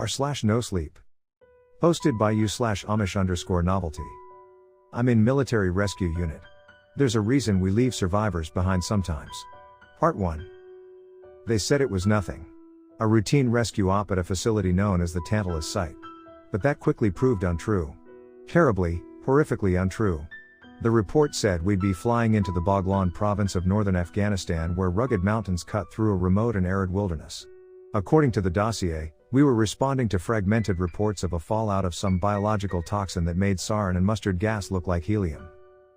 r/nosleep. Posted by u/Amish_novelty. I'm in military rescue unit. There's a reason we leave survivors behind sometimes. Part 1. They said it was nothing. A routine rescue op at a facility known as the Tantalus site. But that quickly proved untrue. Terribly, horrifically untrue. The report said we'd be flying into the Baghlan province of northern Afghanistan, where rugged mountains cut through a remote and arid wilderness. According to the dossier, we were responding to fragmented reports of a fallout of some biological toxin that made sarin and mustard gas look like helium.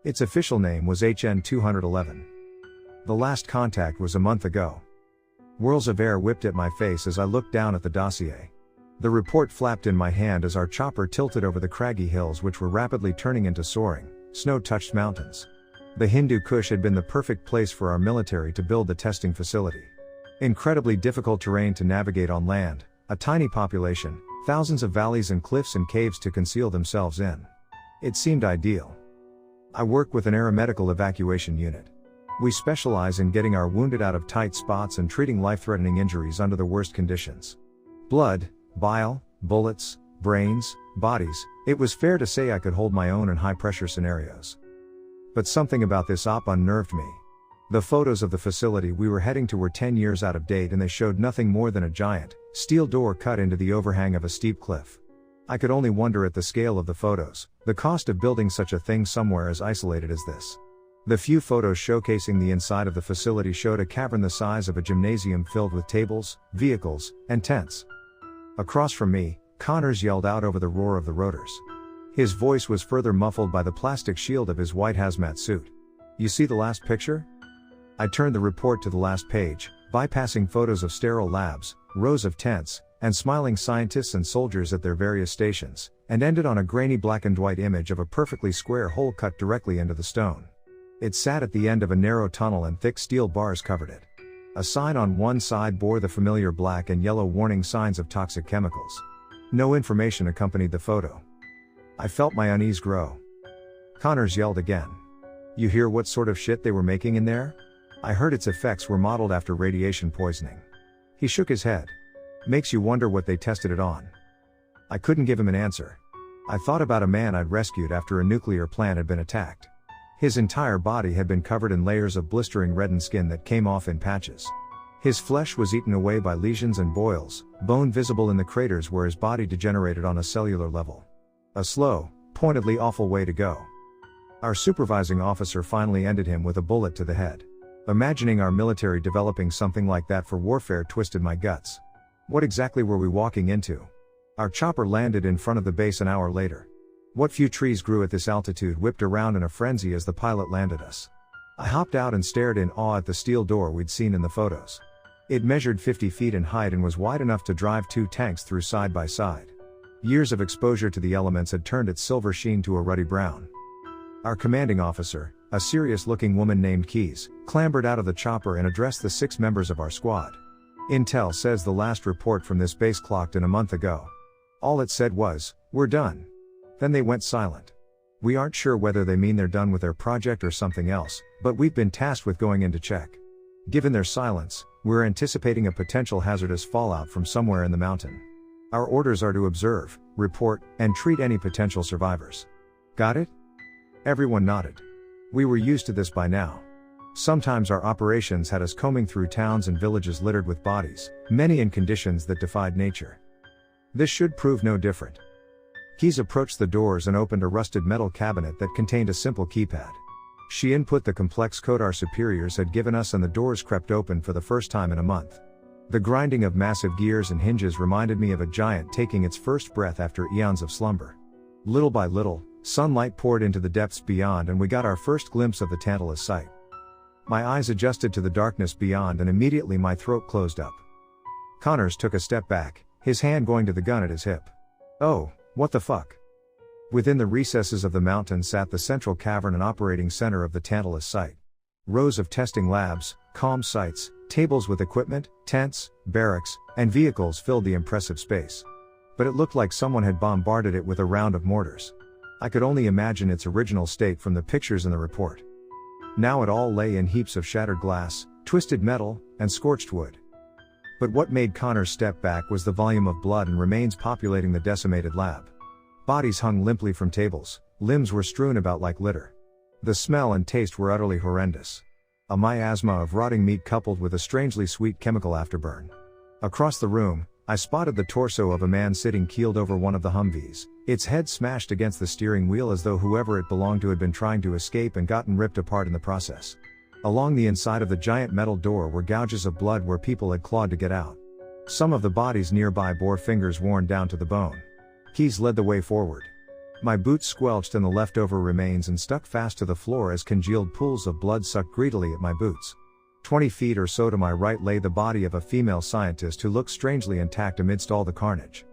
Its official name was HN-211. The last contact was a month ago. Whirls of air whipped at my face as I looked down at the dossier. The report flapped in my hand as our chopper tilted over the craggy hills, which were rapidly turning into soaring, snow-touched mountains. The Hindu Kush had been the perfect place for our military to build the testing facility. Incredibly difficult terrain to navigate on land, a tiny population, thousands of valleys and cliffs and caves to conceal themselves in. It seemed ideal. I work with an aeromedical evacuation unit. We specialize in getting our wounded out of tight spots and treating life-threatening injuries under the worst conditions. Blood, bile, bullets, brains, bodies, it was fair to say I could hold my own in high-pressure scenarios. But something about this op unnerved me. The photos of the facility we were heading to were 10 years out of date, and they showed nothing more than a giant, steel door cut into the overhang of a steep cliff. I could only wonder at the scale of the photos, the cost of building such a thing somewhere as isolated as this. The few photos showcasing the inside of the facility showed a cavern the size of a gymnasium filled with tables, vehicles, and tents. Across from me, Connors yelled out over the roar of the rotors. His voice was further muffled by the plastic shield of his white hazmat suit. "You see the last picture?" I turned the report to the last page, bypassing photos of sterile labs, rows of tents, and smiling scientists and soldiers at their various stations, and ended on a grainy black and white image of a perfectly square hole cut directly into the stone. It sat at the end of a narrow tunnel and thick steel bars covered it. A sign on one side bore the familiar black and yellow warning signs of toxic chemicals. No information accompanied the photo. I felt my unease grow. Connors yelled again. "You hear what sort of shit they were making in there?" I heard its effects were modeled after radiation poisoning. He shook his head. "Makes you wonder what they tested it on." I couldn't give him an answer. I thought about a man I'd rescued after a nuclear plant had been attacked. His entire body had been covered in layers of blistering reddened skin that came off in patches. His flesh was eaten away by lesions and boils, bone visible in the craters where his body degenerated on a cellular level. A slow, pointedly awful way to go. Our supervising officer finally ended him with a bullet to the head. Imagining our military developing something like that for warfare twisted my guts. What exactly were we walking into? Our chopper landed in front of the base an hour later. What few trees grew at this altitude whipped around in a frenzy as the pilot landed us. I hopped out and stared in awe at the steel door we'd seen in the photos. It measured 50 feet in height and was wide enough to drive 2 tanks through side by side. Years of exposure to the elements had turned its silver sheen to a ruddy brown. Our commanding officer, a serious-looking woman named Keys, clambered out of the chopper and addressed the 6 members of our squad. "Intel says the last report from this base clocked in a month ago. All it said was, 'We're done.' Then they went silent. We aren't sure whether they mean they're done with their project or something else, but we've been tasked with going in to check. Given their silence, we're anticipating a potential hazardous fallout from somewhere in the mountain. Our orders are to observe, report, and treat any potential survivors. Got it?" Everyone nodded. We were used to this by now. Sometimes our operations had us combing through towns and villages littered with bodies, many in conditions that defied nature. This should prove no different. Keys approached the doors and opened a rusted metal cabinet that contained a simple keypad. She input the complex code our superiors had given us and the doors crept open for the first time in a month. The grinding of massive gears and hinges reminded me of a giant taking its first breath after eons of slumber. Little by little, sunlight poured into the depths beyond and we got our first glimpse of the Tantalus site. My eyes adjusted to the darkness beyond and immediately my throat closed up. Connors took a step back, his hand going to the gun at his hip. "Oh, what the fuck?" Within the recesses of the mountain sat the central cavern and operating center of the Tantalus site. Rows of testing labs, comm sites, tables with equipment, tents, barracks, and vehicles filled the impressive space. But it looked like someone had bombarded it with a round of mortars. I could only imagine its original state from the pictures in the report. Now it all lay in heaps of shattered glass, twisted metal, and scorched wood. But what made Connor step back was the volume of blood and remains populating the decimated lab. Bodies hung limply from tables, limbs were strewn about like litter. The smell and taste were utterly horrendous. A miasma of rotting meat coupled with a strangely sweet chemical afterburn. Across the room, I spotted the torso of a man sitting keeled over one of the Humvees, its head smashed against the steering wheel as though whoever it belonged to had been trying to escape and gotten ripped apart in the process. Along the inside of the giant metal door were gouges of blood where people had clawed to get out. Some of the bodies nearby bore fingers worn down to the bone. Keys led the way forward. My boots squelched in the leftover remains and stuck fast to the floor as congealed pools of blood sucked greedily at my boots. 20 feet or so to my right lay the body of a female scientist who looked strangely intact amidst all the carnage.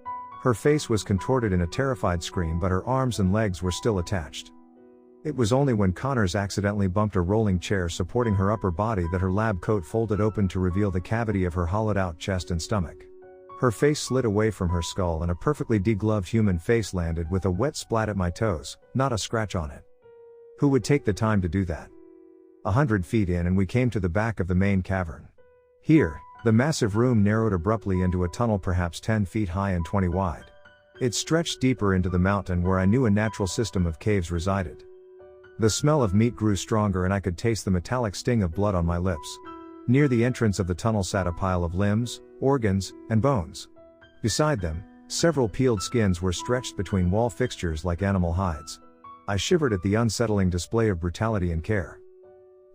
Her face was contorted in a terrified scream, but her arms and legs were still attached. It was only when Connors accidentally bumped a rolling chair supporting her upper body that her lab coat folded open to reveal the cavity of her hollowed-out chest and stomach. Her face slid away from her skull and a perfectly degloved human face landed with a wet splat at my toes, not a scratch on it. Who would take the time to do that? 100 feet in and we came to the back of the main cavern. Here, the massive room narrowed abruptly into a tunnel perhaps 10 feet high and 20 wide. It stretched deeper into the mountain where I knew a natural system of caves resided. The smell of meat grew stronger and I could taste the metallic sting of blood on my lips. Near the entrance of the tunnel sat a pile of limbs, organs, and bones. Beside them, several peeled skins were stretched between wall fixtures like animal hides. I shivered at the unsettling display of brutality and care.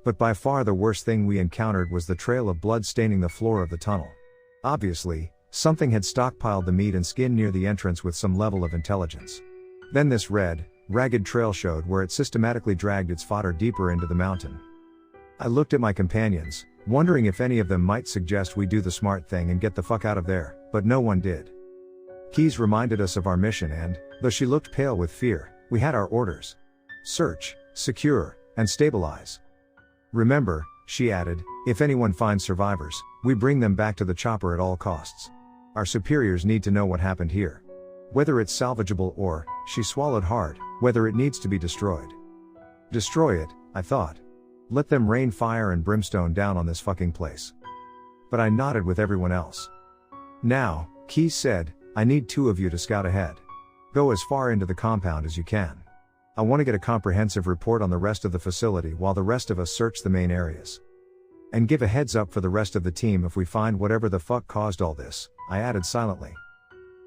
But by far the worst thing we encountered was the trail of blood staining the floor of the tunnel. Obviously, something had stockpiled the meat and skin near the entrance with some level of intelligence. Then this red, ragged trail showed where it systematically dragged its fodder deeper into the mountain. I looked at my companions, wondering if any of them might suggest we do the smart thing and get the fuck out of there, but no one did. Keys reminded us of our mission and, though she looked pale with fear, we had our orders. Search, secure, and stabilize. Remember, she added, if anyone finds survivors, we bring them back to the chopper at all costs. Our superiors need to know what happened here. Whether it's salvageable or, she swallowed hard, whether it needs to be destroyed. Destroy it, I thought. Let them rain fire and brimstone down on this fucking place. But I nodded with everyone else. Now, Keys said, I need 2 of you to scout ahead. Go as far into the compound as you can. I want to get a comprehensive report on the rest of the facility while the rest of us search the main areas. And give a heads up for the rest of the team if we find whatever the fuck caused all this, I added silently.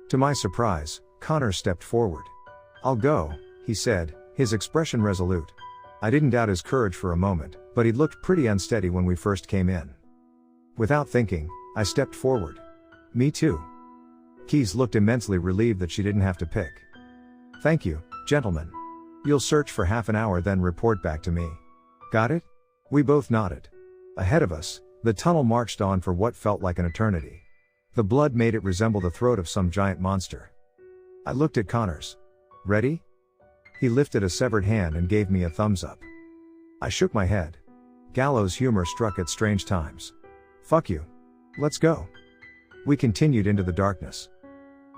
To my surprise, Connor stepped forward. I'll go, he said, his expression resolute. I didn't doubt his courage for a moment, but he looked pretty unsteady when we first came in. Without thinking, I stepped forward. Me too. Keys looked immensely relieved that she didn't have to pick. Thank you, gentlemen. You'll search for half an hour then report back to me. Got it? We both nodded. Ahead of us, the tunnel marched on for what felt like an eternity. The blood made it resemble the throat of some giant monster. I looked at Connors. Ready? He lifted a severed hand and gave me a thumbs up. I shook my head. Gallows humor struck at strange times. Fuck you. Let's go. We continued into the darkness.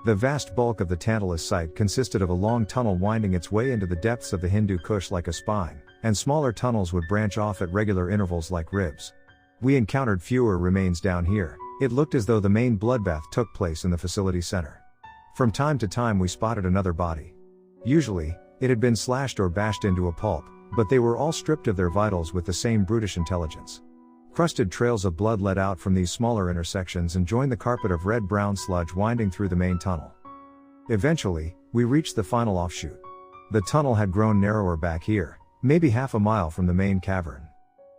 The vast bulk of the Tantalus site consisted of a long tunnel winding its way into the depths of the Hindu Kush like a spine, and smaller tunnels would branch off at regular intervals like ribs. We encountered fewer remains down here. It looked as though the main bloodbath took place in the facility center. From time to time we spotted another body. Usually, it had been slashed or bashed into a pulp, but they were all stripped of their vitals with the same brutish intelligence. Crusted trails of blood led out from these smaller intersections and joined the carpet of red-brown sludge winding through the main tunnel. Eventually, we reached the final offshoot. The tunnel had grown narrower back here, maybe half a mile from the main cavern.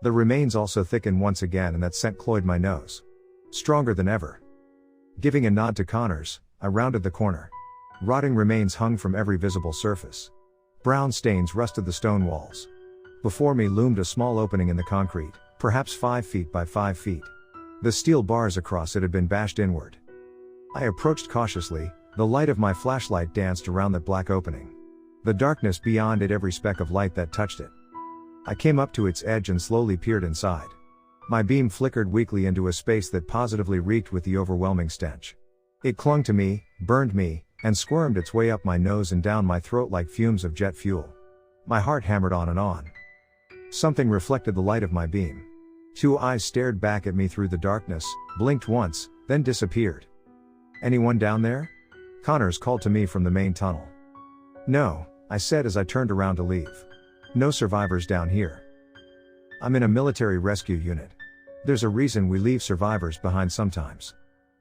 The remains also thickened once again, and that scent cloyed my nose. Stronger than ever. Giving a nod to Connors, I rounded the corner. Rotting remains hung from every visible surface. Brown stains rusted the stone walls. Before me loomed a small opening in the concrete, perhaps 5 feet by 5 feet. The steel bars across it had been bashed inward. I approached cautiously, the light of my flashlight danced around that black opening. The darkness beyond it every speck of light that touched it. I came up to its edge and slowly peered inside. My beam flickered weakly into a space that positively reeked with the overwhelming stench. It clung to me, burned me, and squirmed its way up my nose and down my throat like fumes of jet fuel. My heart hammered on and on. Something reflected the light of my beam. 2 eyes stared back at me through the darkness, blinked once, then disappeared. "Anyone down there?" Connors called to me from the main tunnel. "No," I said as I turned around to leave. "No survivors down here. I'm in a military rescue unit. There's a reason we leave survivors behind sometimes."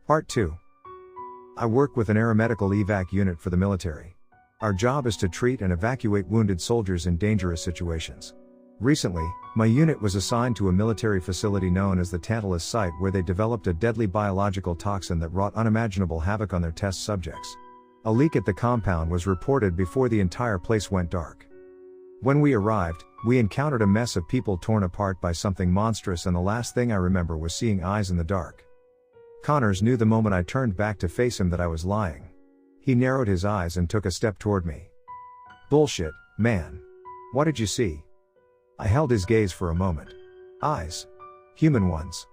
Part 2. I work with an aeromedical evac unit for the military. Our job is to treat and evacuate wounded soldiers in dangerous situations. Recently, my unit was assigned to a military facility known as the Tantalus site, where they developed a deadly biological toxin that wrought unimaginable havoc on their test subjects. A leak at the compound was reported before the entire place went dark. When we arrived, we encountered a mess of people torn apart by something monstrous, and the last thing I remember was seeing eyes in the dark. Connors knew the moment I turned back to face him that I was lying. He narrowed his eyes and took a step toward me. "Bullshit, man. What did you see?" I held his gaze for a moment. "Eyes. Human ones."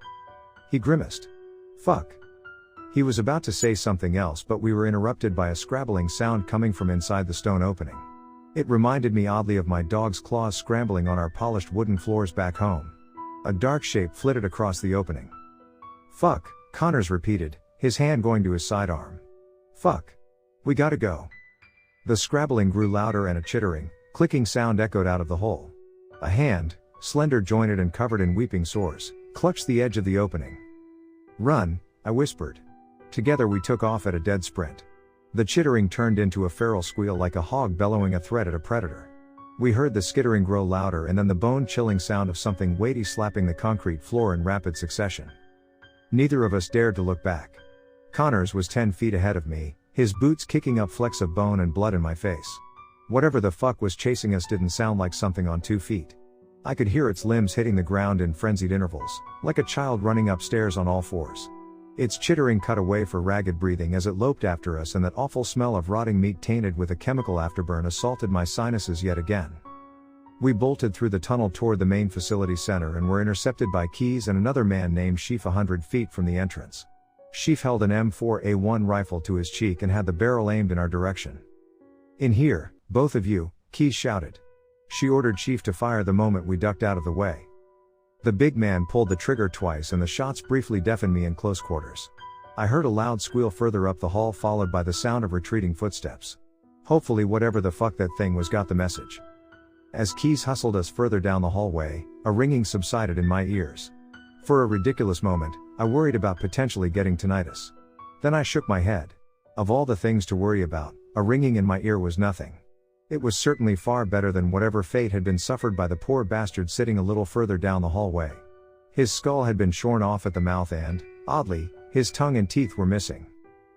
He grimaced. "Fuck." He was about to say something else, but we were interrupted by a scrabbling sound coming from inside the stone opening. It reminded me oddly of my dog's claws scrambling on our polished wooden floors back home. A dark shape flitted across the opening. "Fuck," Connors repeated, his hand going to his sidearm. "Fuck. We gotta go." The scrabbling grew louder and a chittering, clicking sound echoed out of the hole. A hand, slender jointed and covered in weeping sores, clutched the edge of the opening. "Run," I whispered. Together we took off at a dead sprint. The chittering turned into a feral squeal, like a hog bellowing a threat at a predator. We heard the skittering grow louder, and then the bone-chilling sound of something weighty slapping the concrete floor in rapid succession. Neither of us dared to look back. Connors was 10 feet ahead of me, his boots kicking up flecks of bone and blood in my face. Whatever the fuck was chasing us didn't sound like something on 2 feet. I could hear its limbs hitting the ground in frenzied intervals, like a child running upstairs on all fours. Its chittering cut away for ragged breathing as it loped after us, and that awful smell of rotting meat tainted with a chemical afterburn assaulted my sinuses yet again. We bolted through the tunnel toward the main facility center and were intercepted by Keys and another man named Sheaf 100 feet from the entrance. Sheaf held an M4A1 rifle to his cheek and had the barrel aimed in our direction. "In here, both of you," Keys shouted. She ordered Sheaf to fire the moment we ducked out of the way. The big man pulled the trigger twice, and the shots briefly deafened me in close quarters. I heard a loud squeal further up the hall, followed by the sound of retreating footsteps. Hopefully whatever the fuck that thing was got the message. As Keys hustled us further down the hallway, a ringing subsided in my ears. For a ridiculous moment, I worried about potentially getting tinnitus. Then I shook my head. Of all the things to worry about, a ringing in my ear was nothing. It was certainly far better than whatever fate had been suffered by the poor bastard sitting a little further down the hallway. His skull had been shorn off at the mouth and, oddly, his tongue and teeth were missing.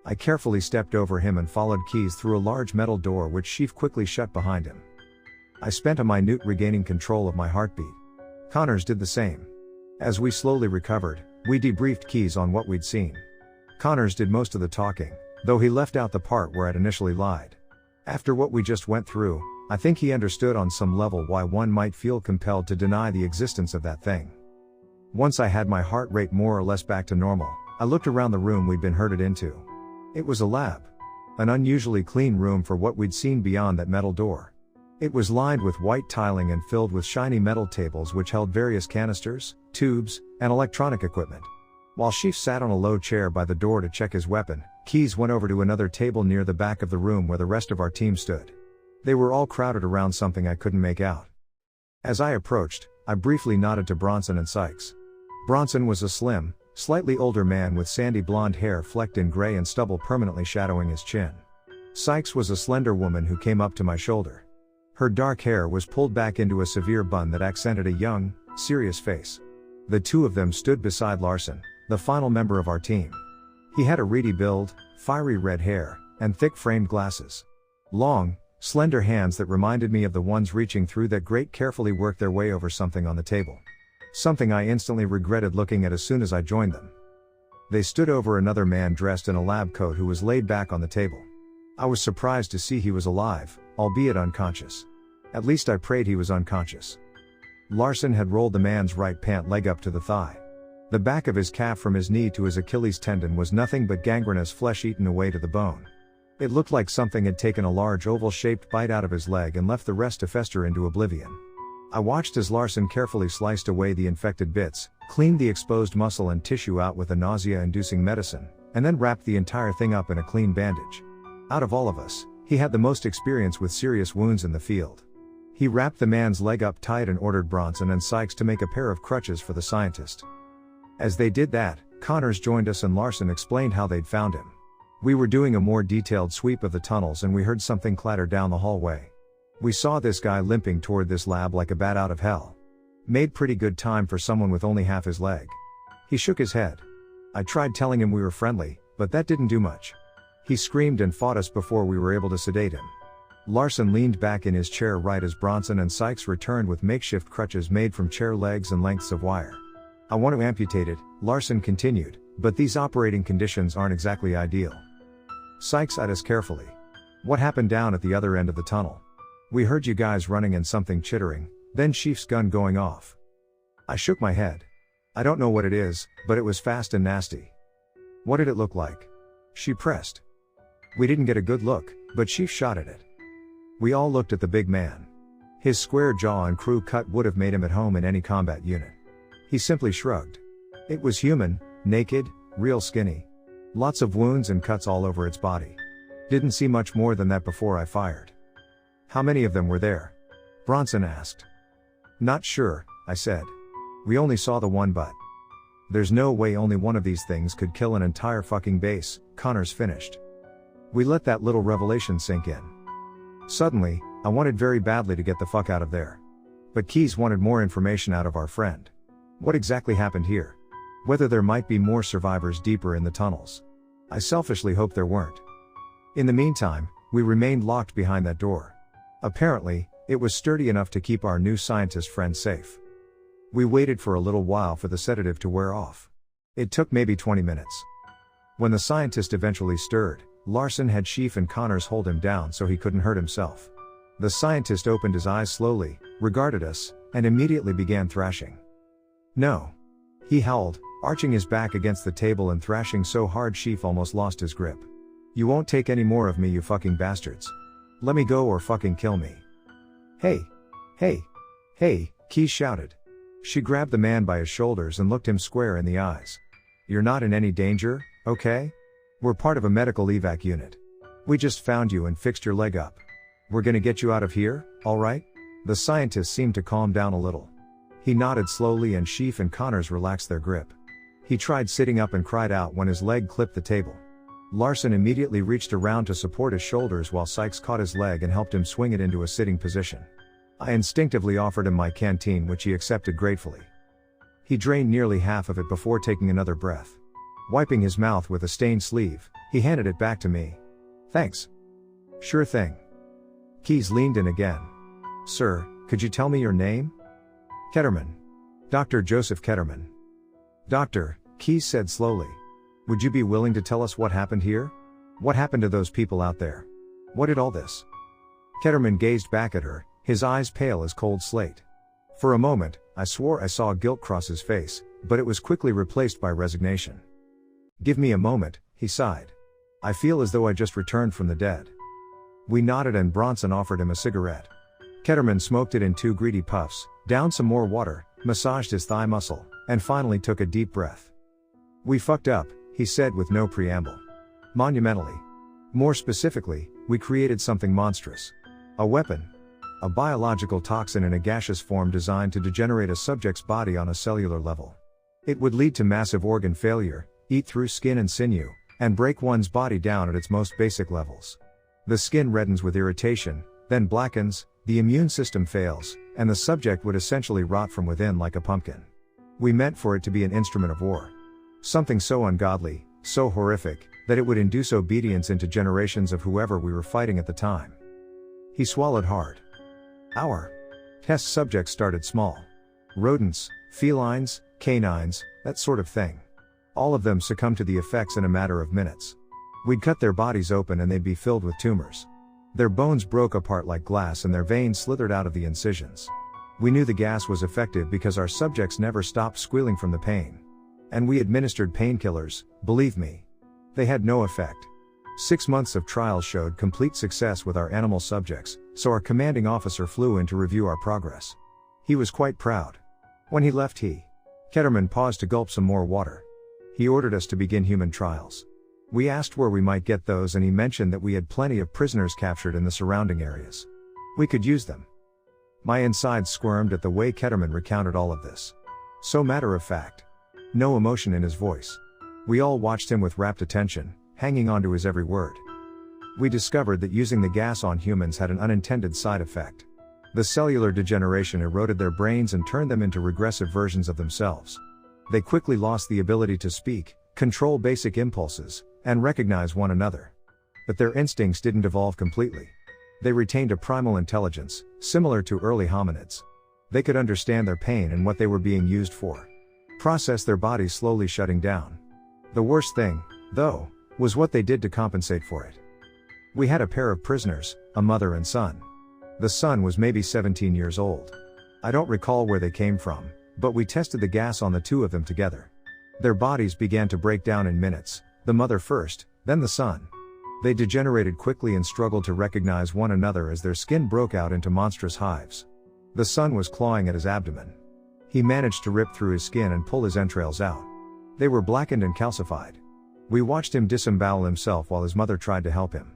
I carefully stepped over him and followed Keys through a large metal door which Sheaf quickly shut behind him. I spent a minute regaining control of my heartbeat. Connors did the same. As we slowly recovered, we debriefed Keys on what we'd seen. Connors did most of the talking, though he left out the part where I'd initially lied. After what we just went through, I think he understood on some level why one might feel compelled to deny the existence of that thing. Once I had my heart rate more or less back to normal, I looked around the room we'd been herded into. It was a lab. An unusually clean room for what we'd seen beyond that metal door. It was lined with white tiling and filled with shiny metal tables which held various canisters, tubes, and electronic equipment. While Sheaf sat on a low chair by the door to check his weapon, Keys went over to another table near the back of the room where the rest of our team stood. They were all crowded around something I couldn't make out. As I approached, I briefly nodded to Bronson and Sykes. Bronson was a slim, slightly older man with sandy blonde hair flecked in gray and stubble permanently shadowing his chin. Sykes was a slender woman who came up to my shoulder. Her dark hair was pulled back into a severe bun that accented a young, serious face. The two of them stood beside Larson, the final member of our team. He had a reedy build, fiery red hair, and thick framed glasses. Long, slender hands that reminded me of the ones reaching through that grate carefully worked their way over something on the table. Something I instantly regretted looking at as soon as I joined them. They stood over another man dressed in a lab coat who was laid back on the table. I was surprised to see he was alive, albeit unconscious. At least I prayed he was unconscious. Larson had rolled the man's right pant leg up to the thigh. The back of his calf from his knee to his Achilles tendon was nothing but gangrenous flesh eaten away to the bone. It looked like something had taken a large oval-shaped bite out of his leg and left the rest to fester into oblivion. I watched as Larson carefully sliced away the infected bits, cleaned the exposed muscle and tissue out with a nausea-inducing medicine, and then wrapped the entire thing up in a clean bandage. Out of all of us, he had the most experience with serious wounds in the field. He wrapped the man's leg up tight and ordered Bronson and Sykes to make a pair of crutches for the scientist. As they did that, Connors joined us and Larson explained how they'd found him. We were doing a more detailed sweep of the tunnels and we heard something clatter down the hallway. We saw this guy limping toward this lab like a bat out of hell. Made pretty good time for someone with only half his leg. He shook his head. I tried telling him we were friendly, but that didn't do much. He screamed and fought us before we were able to sedate him. Larson leaned back in his chair right as Bronson and Sykes returned with makeshift crutches made from chair legs and lengths of wire. I want to amputate it, Larson continued, but these operating conditions aren't exactly ideal. Sykes eyed us carefully. What happened down at the other end of the tunnel? We heard you guys running and something chittering, then Chief's gun going off. I shook my head. I don't know what it is, but it was fast and nasty. What did it look like? She pressed. We didn't get a good look, but Chief shot at it. We all looked at the big man. His square jaw and crew cut would have made him at home in any combat unit. He simply shrugged. It was human, naked, real skinny. Lots of wounds and cuts all over its body. Didn't see much more than that before I fired. How many of them were there? Bronson asked. Not sure, I said. We only saw the one but. There's no way only one of these things could kill an entire fucking base, Connors finished. We let that little revelation sink in. Suddenly, I wanted very badly to get the fuck out of there. But Keyes wanted more information out of our friend. What exactly happened here? Whether there might be more survivors deeper in the tunnels. I selfishly hoped there weren't. In the meantime, we remained locked behind that door. Apparently, it was sturdy enough to keep our new scientist friend safe. We waited for a little while for the sedative to wear off. It took maybe 20 minutes. When the scientist eventually stirred, Larson had Chief and Connors hold him down so he couldn't hurt himself. The scientist opened his eyes slowly, regarded us, and immediately began thrashing. No. He howled, arching his back against the table and thrashing so hard Chief almost lost his grip. You won't take any more of me, you fucking bastards. Let me go or fucking kill me. Hey! Hey! Hey! Keyes shouted. She grabbed the man by his shoulders and looked him square in the eyes. You're not in any danger, okay? We're part of a medical evac unit. We just found you and fixed your leg up. We're gonna get you out of here, alright? The scientist seemed to calm down a little. He nodded slowly and Chief and Connors relaxed their grip. He tried sitting up and cried out when his leg clipped the table. Larson immediately reached around to support his shoulders while Sykes caught his leg and helped him swing it into a sitting position. I instinctively offered him my canteen, which he accepted gratefully. He drained nearly half of it before taking another breath. Wiping his mouth with a stained sleeve, he handed it back to me. Thanks. Sure thing. Keyes leaned in again. Sir, could you tell me your name? Ketterman. Dr. Joseph Ketterman. Doctor, Keyes said slowly. Would you be willing to tell us what happened here? What happened to those people out there? What did all this? Ketterman gazed back at her, his eyes pale as cold slate. For a moment, I swore I saw guilt cross his face, but it was quickly replaced by resignation. Give me a moment, he sighed. I feel as though I just returned from the dead. We nodded and Bronson offered him a cigarette. Ketterman smoked it in 2 greedy puffs, downed some more water, massaged his thigh muscle, and finally took a deep breath. We fucked up, he said with no preamble. Monumentally. More specifically, we created something monstrous. A weapon. A biological toxin in a gaseous form designed to degenerate a subject's body on a cellular level. It would lead to massive organ failure, eat through skin and sinew, and break one's body down at its most basic levels. The skin reddens with irritation, then blackens, the immune system fails, and the subject would essentially rot from within like a pumpkin. We meant for it to be an instrument of war. Something so ungodly, so horrific, that it would induce obedience into generations of whoever we were fighting at the time. He swallowed hard. Our test subjects started small. Rodents, felines, canines, that sort of thing. All of them succumbed to the effects in a matter of minutes. We'd cut their bodies open and they'd be filled with tumors. Their bones broke apart like glass and their veins slithered out of the incisions. We knew the gas was effective because our subjects never stopped squealing from the pain. And we administered painkillers, believe me. They had no effect. 6 months of trials showed complete success with our animal subjects, so our commanding officer flew in to review our progress. He was quite proud. When he left Ketterman paused to gulp some more water. He ordered us to begin human trials. We asked where we might get those and he mentioned that we had plenty of prisoners captured in the surrounding areas. We could use them. My insides squirmed at the way Ketterman recounted all of this. So matter of fact. No emotion in his voice. We all watched him with rapt attention, hanging on to his every word. We discovered that using the gas on humans had an unintended side effect. The cellular degeneration eroded their brains and turned them into regressive versions of themselves. They quickly lost the ability to speak, control basic impulses, and recognize one another. But their instincts didn't evolve completely. They retained a primal intelligence, similar to early hominids. They could understand their pain and what they were being used for. Process their bodies slowly shutting down. The worst thing, though, was what they did to compensate for it. We had a pair of prisoners, a mother and son. The son was maybe 17 years old. I don't recall where they came from, but we tested the gas on the two of them together. Their bodies began to break down in minutes, the mother first, then the son. They degenerated quickly and struggled to recognize one another as their skin broke out into monstrous hives. The son was clawing at his abdomen. He managed to rip through his skin and pull his entrails out. They were blackened and calcified. We watched him disembowel himself while his mother tried to help him.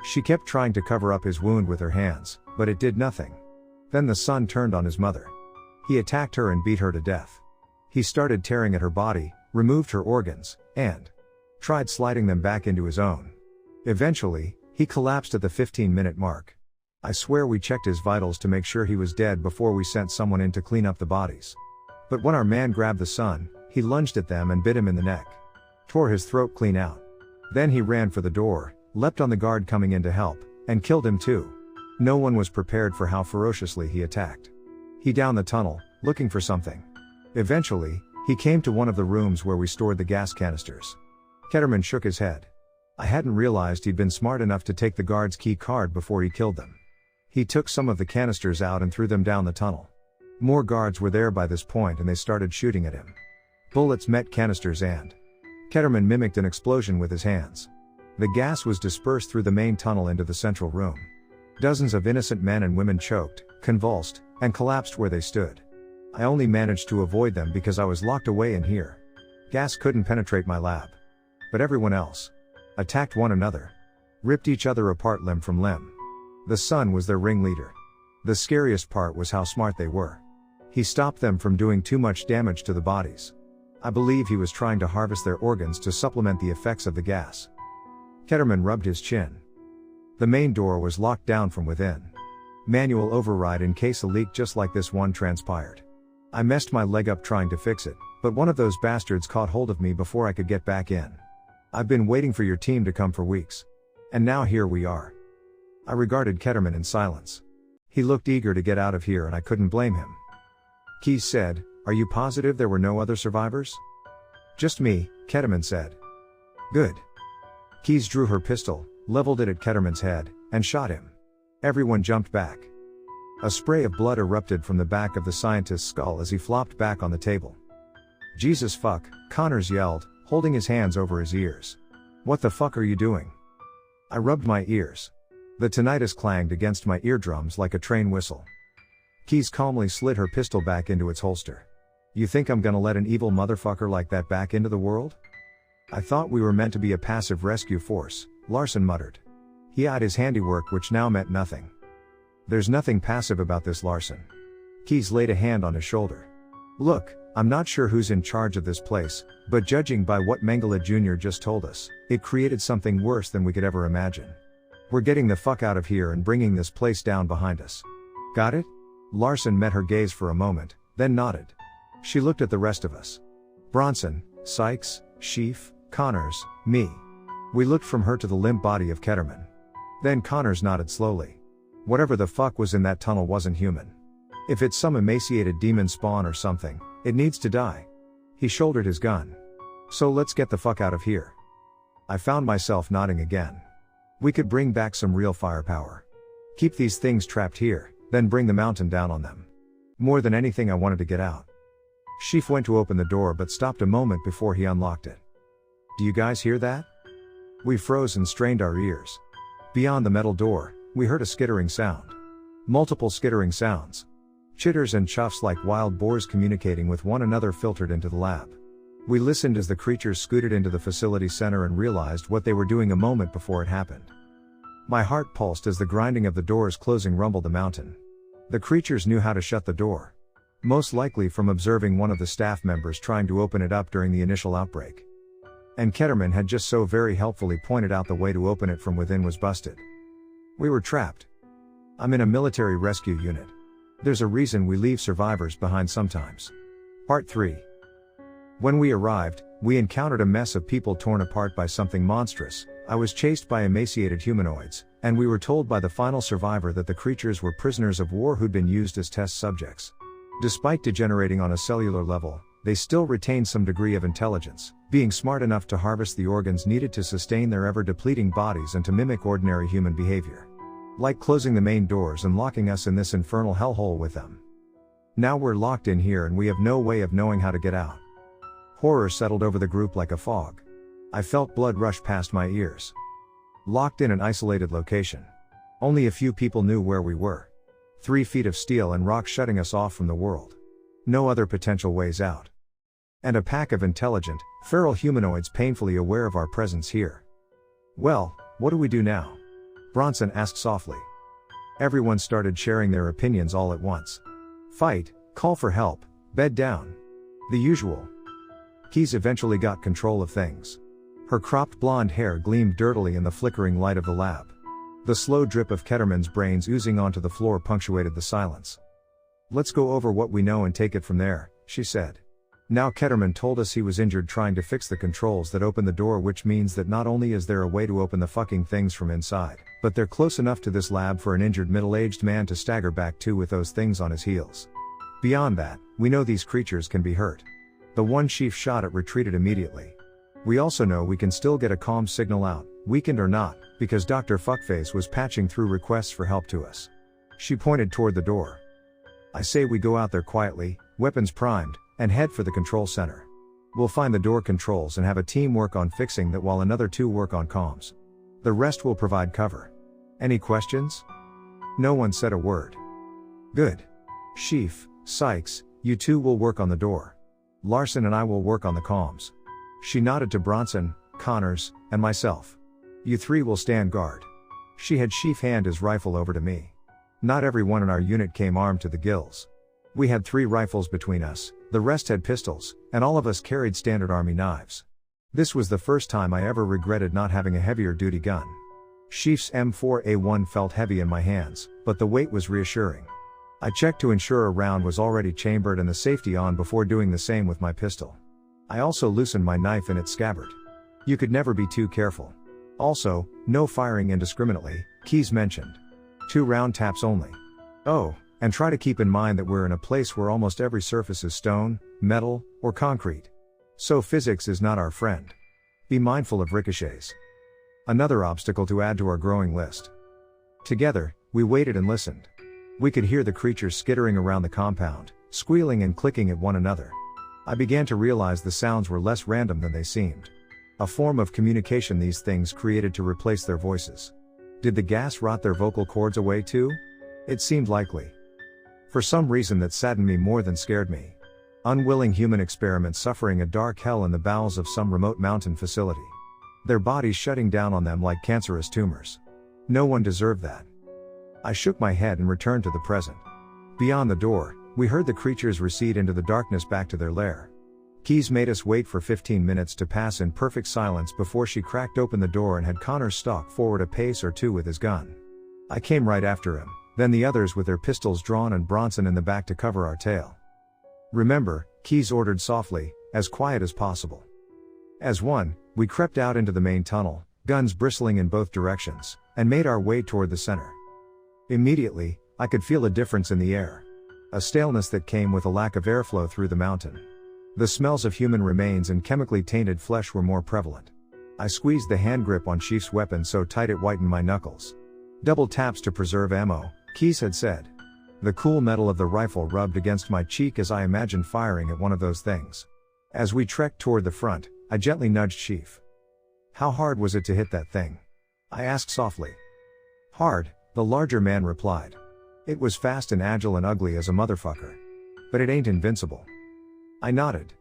She kept trying to cover up his wound with her hands, but it did nothing. Then the son turned on his mother. He attacked her and beat her to death. He started tearing at her body, removed her organs, and tried sliding them back into his own. Eventually, he collapsed at the 15-minute mark. I swear we checked his vitals to make sure he was dead before we sent someone in to clean up the bodies. But when our man grabbed the son, he lunged at them and bit him in the neck. Tore his throat clean out. Then he ran for the door, leapt on the guard coming in to help, and killed him too. No one was prepared for how ferociously he attacked. He downed the tunnel, looking for something. Eventually, he came to one of the rooms where we stored the gas canisters. Ketterman shook his head. I hadn't realized he'd been smart enough to take the guard's key card before he killed them. He took some of the canisters out and threw them down the tunnel. More guards were there by this point and they started shooting at him. Bullets met canisters and Ketterman mimicked an explosion with his hands. The gas was dispersed through the main tunnel into the central room. Dozens of innocent men and women choked, convulsed, and collapsed where they stood. I only managed to avoid them because I was locked away in here. Gas couldn't penetrate my lab. But everyone else attacked one another. Ripped each other apart limb from limb. The son was their ringleader. The scariest part was how smart they were. He stopped them from doing too much damage to the bodies. I believe he was trying to harvest their organs to supplement the effects of the gas. Ketterman rubbed his chin. The main door was locked down from within. Manual override in case a leak just like this one transpired. I messed my leg up trying to fix it, but one of those bastards caught hold of me before I could get back in. I've been waiting for your team to come for weeks. And now here we are. I regarded Ketterman in silence. He looked eager to get out of here and I couldn't blame him. Keyes said, "Are you positive there were no other survivors?" "Just me," Ketterman said. "Good." Keyes drew her pistol, leveled it at Ketterman's head, and shot him. Everyone jumped back. A spray of blood erupted from the back of the scientist's skull as he flopped back on the table. "Jesus fuck," Connors yelled, holding his hands over his ears. "What the fuck are you doing?" I rubbed my ears. The tinnitus clanged against my eardrums like a train whistle. Keyes calmly slid her pistol back into its holster. "You think I'm gonna let an evil motherfucker like that back into the world?" "I thought we were meant to be a passive rescue force," Larson muttered. He eyed his handiwork, which now meant nothing. "There's nothing passive about this, Larson." Keyes laid a hand on his shoulder. "Look, I'm not sure who's in charge of this place, but judging by what Mengele Jr. just told us, it created something worse than we could ever imagine. We're getting the fuck out of here and bringing this place down behind us. Got it?" Larson met her gaze for a moment, then nodded. She looked at the rest of us. Bronson, Sykes, Sheaf, Connors, me. We looked from her to the limp body of Ketterman. Then Connors nodded slowly. Whatever the fuck was in that tunnel wasn't human. If it's some emaciated demon spawn or something, it needs to die. He shouldered his gun. "So let's get the fuck out of here." I found myself nodding again. We could bring back some real firepower. Keep these things trapped here, then bring the mountain down on them. More than anything, I wanted to get out. Sheaf went to open the door but stopped a moment before he unlocked it. "Do you guys hear that?" We froze and strained our ears. Beyond the metal door, we heard a skittering sound. Multiple skittering sounds. Chitters and chuffs like wild boars communicating with one another filtered into the lab. We listened as the creatures scooted into the facility center and realized what they were doing a moment before it happened. My heart pulsed as the grinding of the doors closing rumbled the mountain. The creatures knew how to shut the door. Most likely from observing one of the staff members trying to open it up during the initial outbreak. And Ketterman had just so very helpfully pointed out the way to open it from within was busted. We were trapped. I'm in a military rescue unit. There's a reason we leave survivors behind sometimes. Part 3. When we arrived, we encountered a mess of people torn apart by something monstrous. I was chased by emaciated humanoids, and we were told by the final survivor that the creatures were prisoners of war who'd been used as test subjects. Despite degenerating on a cellular level, they still retained some degree of intelligence, being smart enough to harvest the organs needed to sustain their ever-depleting bodies and to mimic ordinary human behavior. Like closing the main doors and locking us in this infernal hellhole with them. Now we're locked in here and we have no way of knowing how to get out. Horror settled over the group like a fog. I felt blood rush past my ears. Locked in an isolated location. Only a few people knew where we were. 3 feet of steel and rock shutting us off from the world. No other potential ways out. And a pack of intelligent, feral humanoids painfully aware of our presence here. Well, what do we do now? Bronson asked softly. Everyone started sharing their opinions all at once. Fight, call for help, bed down. The usual. Keys eventually got control of things. Her cropped blonde hair gleamed dirtily in the flickering light of the lab. The slow drip of Ketterman's brains oozing onto the floor punctuated the silence. Let's go over what we know and take it from there, she said. Now Ketterman told us he was injured trying to fix the controls that open the door, which means that not only is there a way to open the fucking things from inside, but they're close enough to this lab for an injured middle-aged man to stagger back to with those things on his heels. Beyond that, we know these creatures can be hurt. The one chief shot at retreated immediately. We also know we can still get a comm signal out, weakened or not, because Dr. Fuckface was patching through requests for help to us. She pointed toward the door. I say we go out there quietly, weapons primed, and head for the control center. We'll find the door controls and have a team work on fixing that while another 2 work on comms. The rest will provide cover. Any questions? No one said a word. Good. Sheaf, Sykes, you 2 will work on the door. Larson and I will work on the comms. She nodded to Bronson, Connors, and myself. You 3 will stand guard. She had Sheaf hand his rifle over to me. Not everyone in our unit came armed to the gills. We had 3 rifles between us, the rest had pistols, and all of us carried standard army knives. This was the first time I ever regretted not having a heavier duty gun. Sheaf's M4A1 felt heavy in my hands, but the weight was reassuring. I checked to ensure a round was already chambered and the safety on before doing the same with my pistol. I also loosened my knife in its scabbard. You could never be too careful. Also, no firing indiscriminately, Keys mentioned. 2 round taps only. Oh, and try to keep in mind that we're in a place where almost every surface is stone, metal, or concrete. So physics is not our friend. Be mindful of ricochets. Another obstacle to add to our growing list. Together, we waited and listened. We could hear the creatures skittering around the compound, squealing and clicking at one another. I began to realize the sounds were less random than they seemed. A form of communication these things created to replace their voices. Did the gas rot their vocal cords away too? It seemed likely. For some reason that saddened me more than scared me. Unwilling human experiments suffering a dark hell in the bowels of some remote mountain facility. Their bodies shutting down on them like cancerous tumors. No one deserved that. I shook my head and returned to the present. Beyond the door, we heard the creatures recede into the darkness back to their lair. Keys made us wait for 15 minutes to pass in perfect silence before she cracked open the door and had Connor stalk forward a pace or 2 with his gun. I came right after him, then the others with their pistols drawn and Bronson in the back to cover our tail. Remember, Keys ordered softly, as quiet as possible. As one, we crept out into the main tunnel, guns bristling in both directions, and made our way toward the center. Immediately, I could feel a difference in the air. A staleness that came with a lack of airflow through the mountain. The smells of human remains and chemically tainted flesh were more prevalent. I squeezed the hand grip on Sheaf's weapon so tight it whitened my knuckles. Double taps to preserve ammo, Keys had said. The cool metal of the rifle rubbed against my cheek as I imagined firing at one of those things. As we trekked toward the front, I gently nudged Sheaf. How hard was it to hit that thing? I asked softly. Hard, the larger man replied. It was fast and agile and ugly as a motherfucker. But it ain't invincible. I nodded.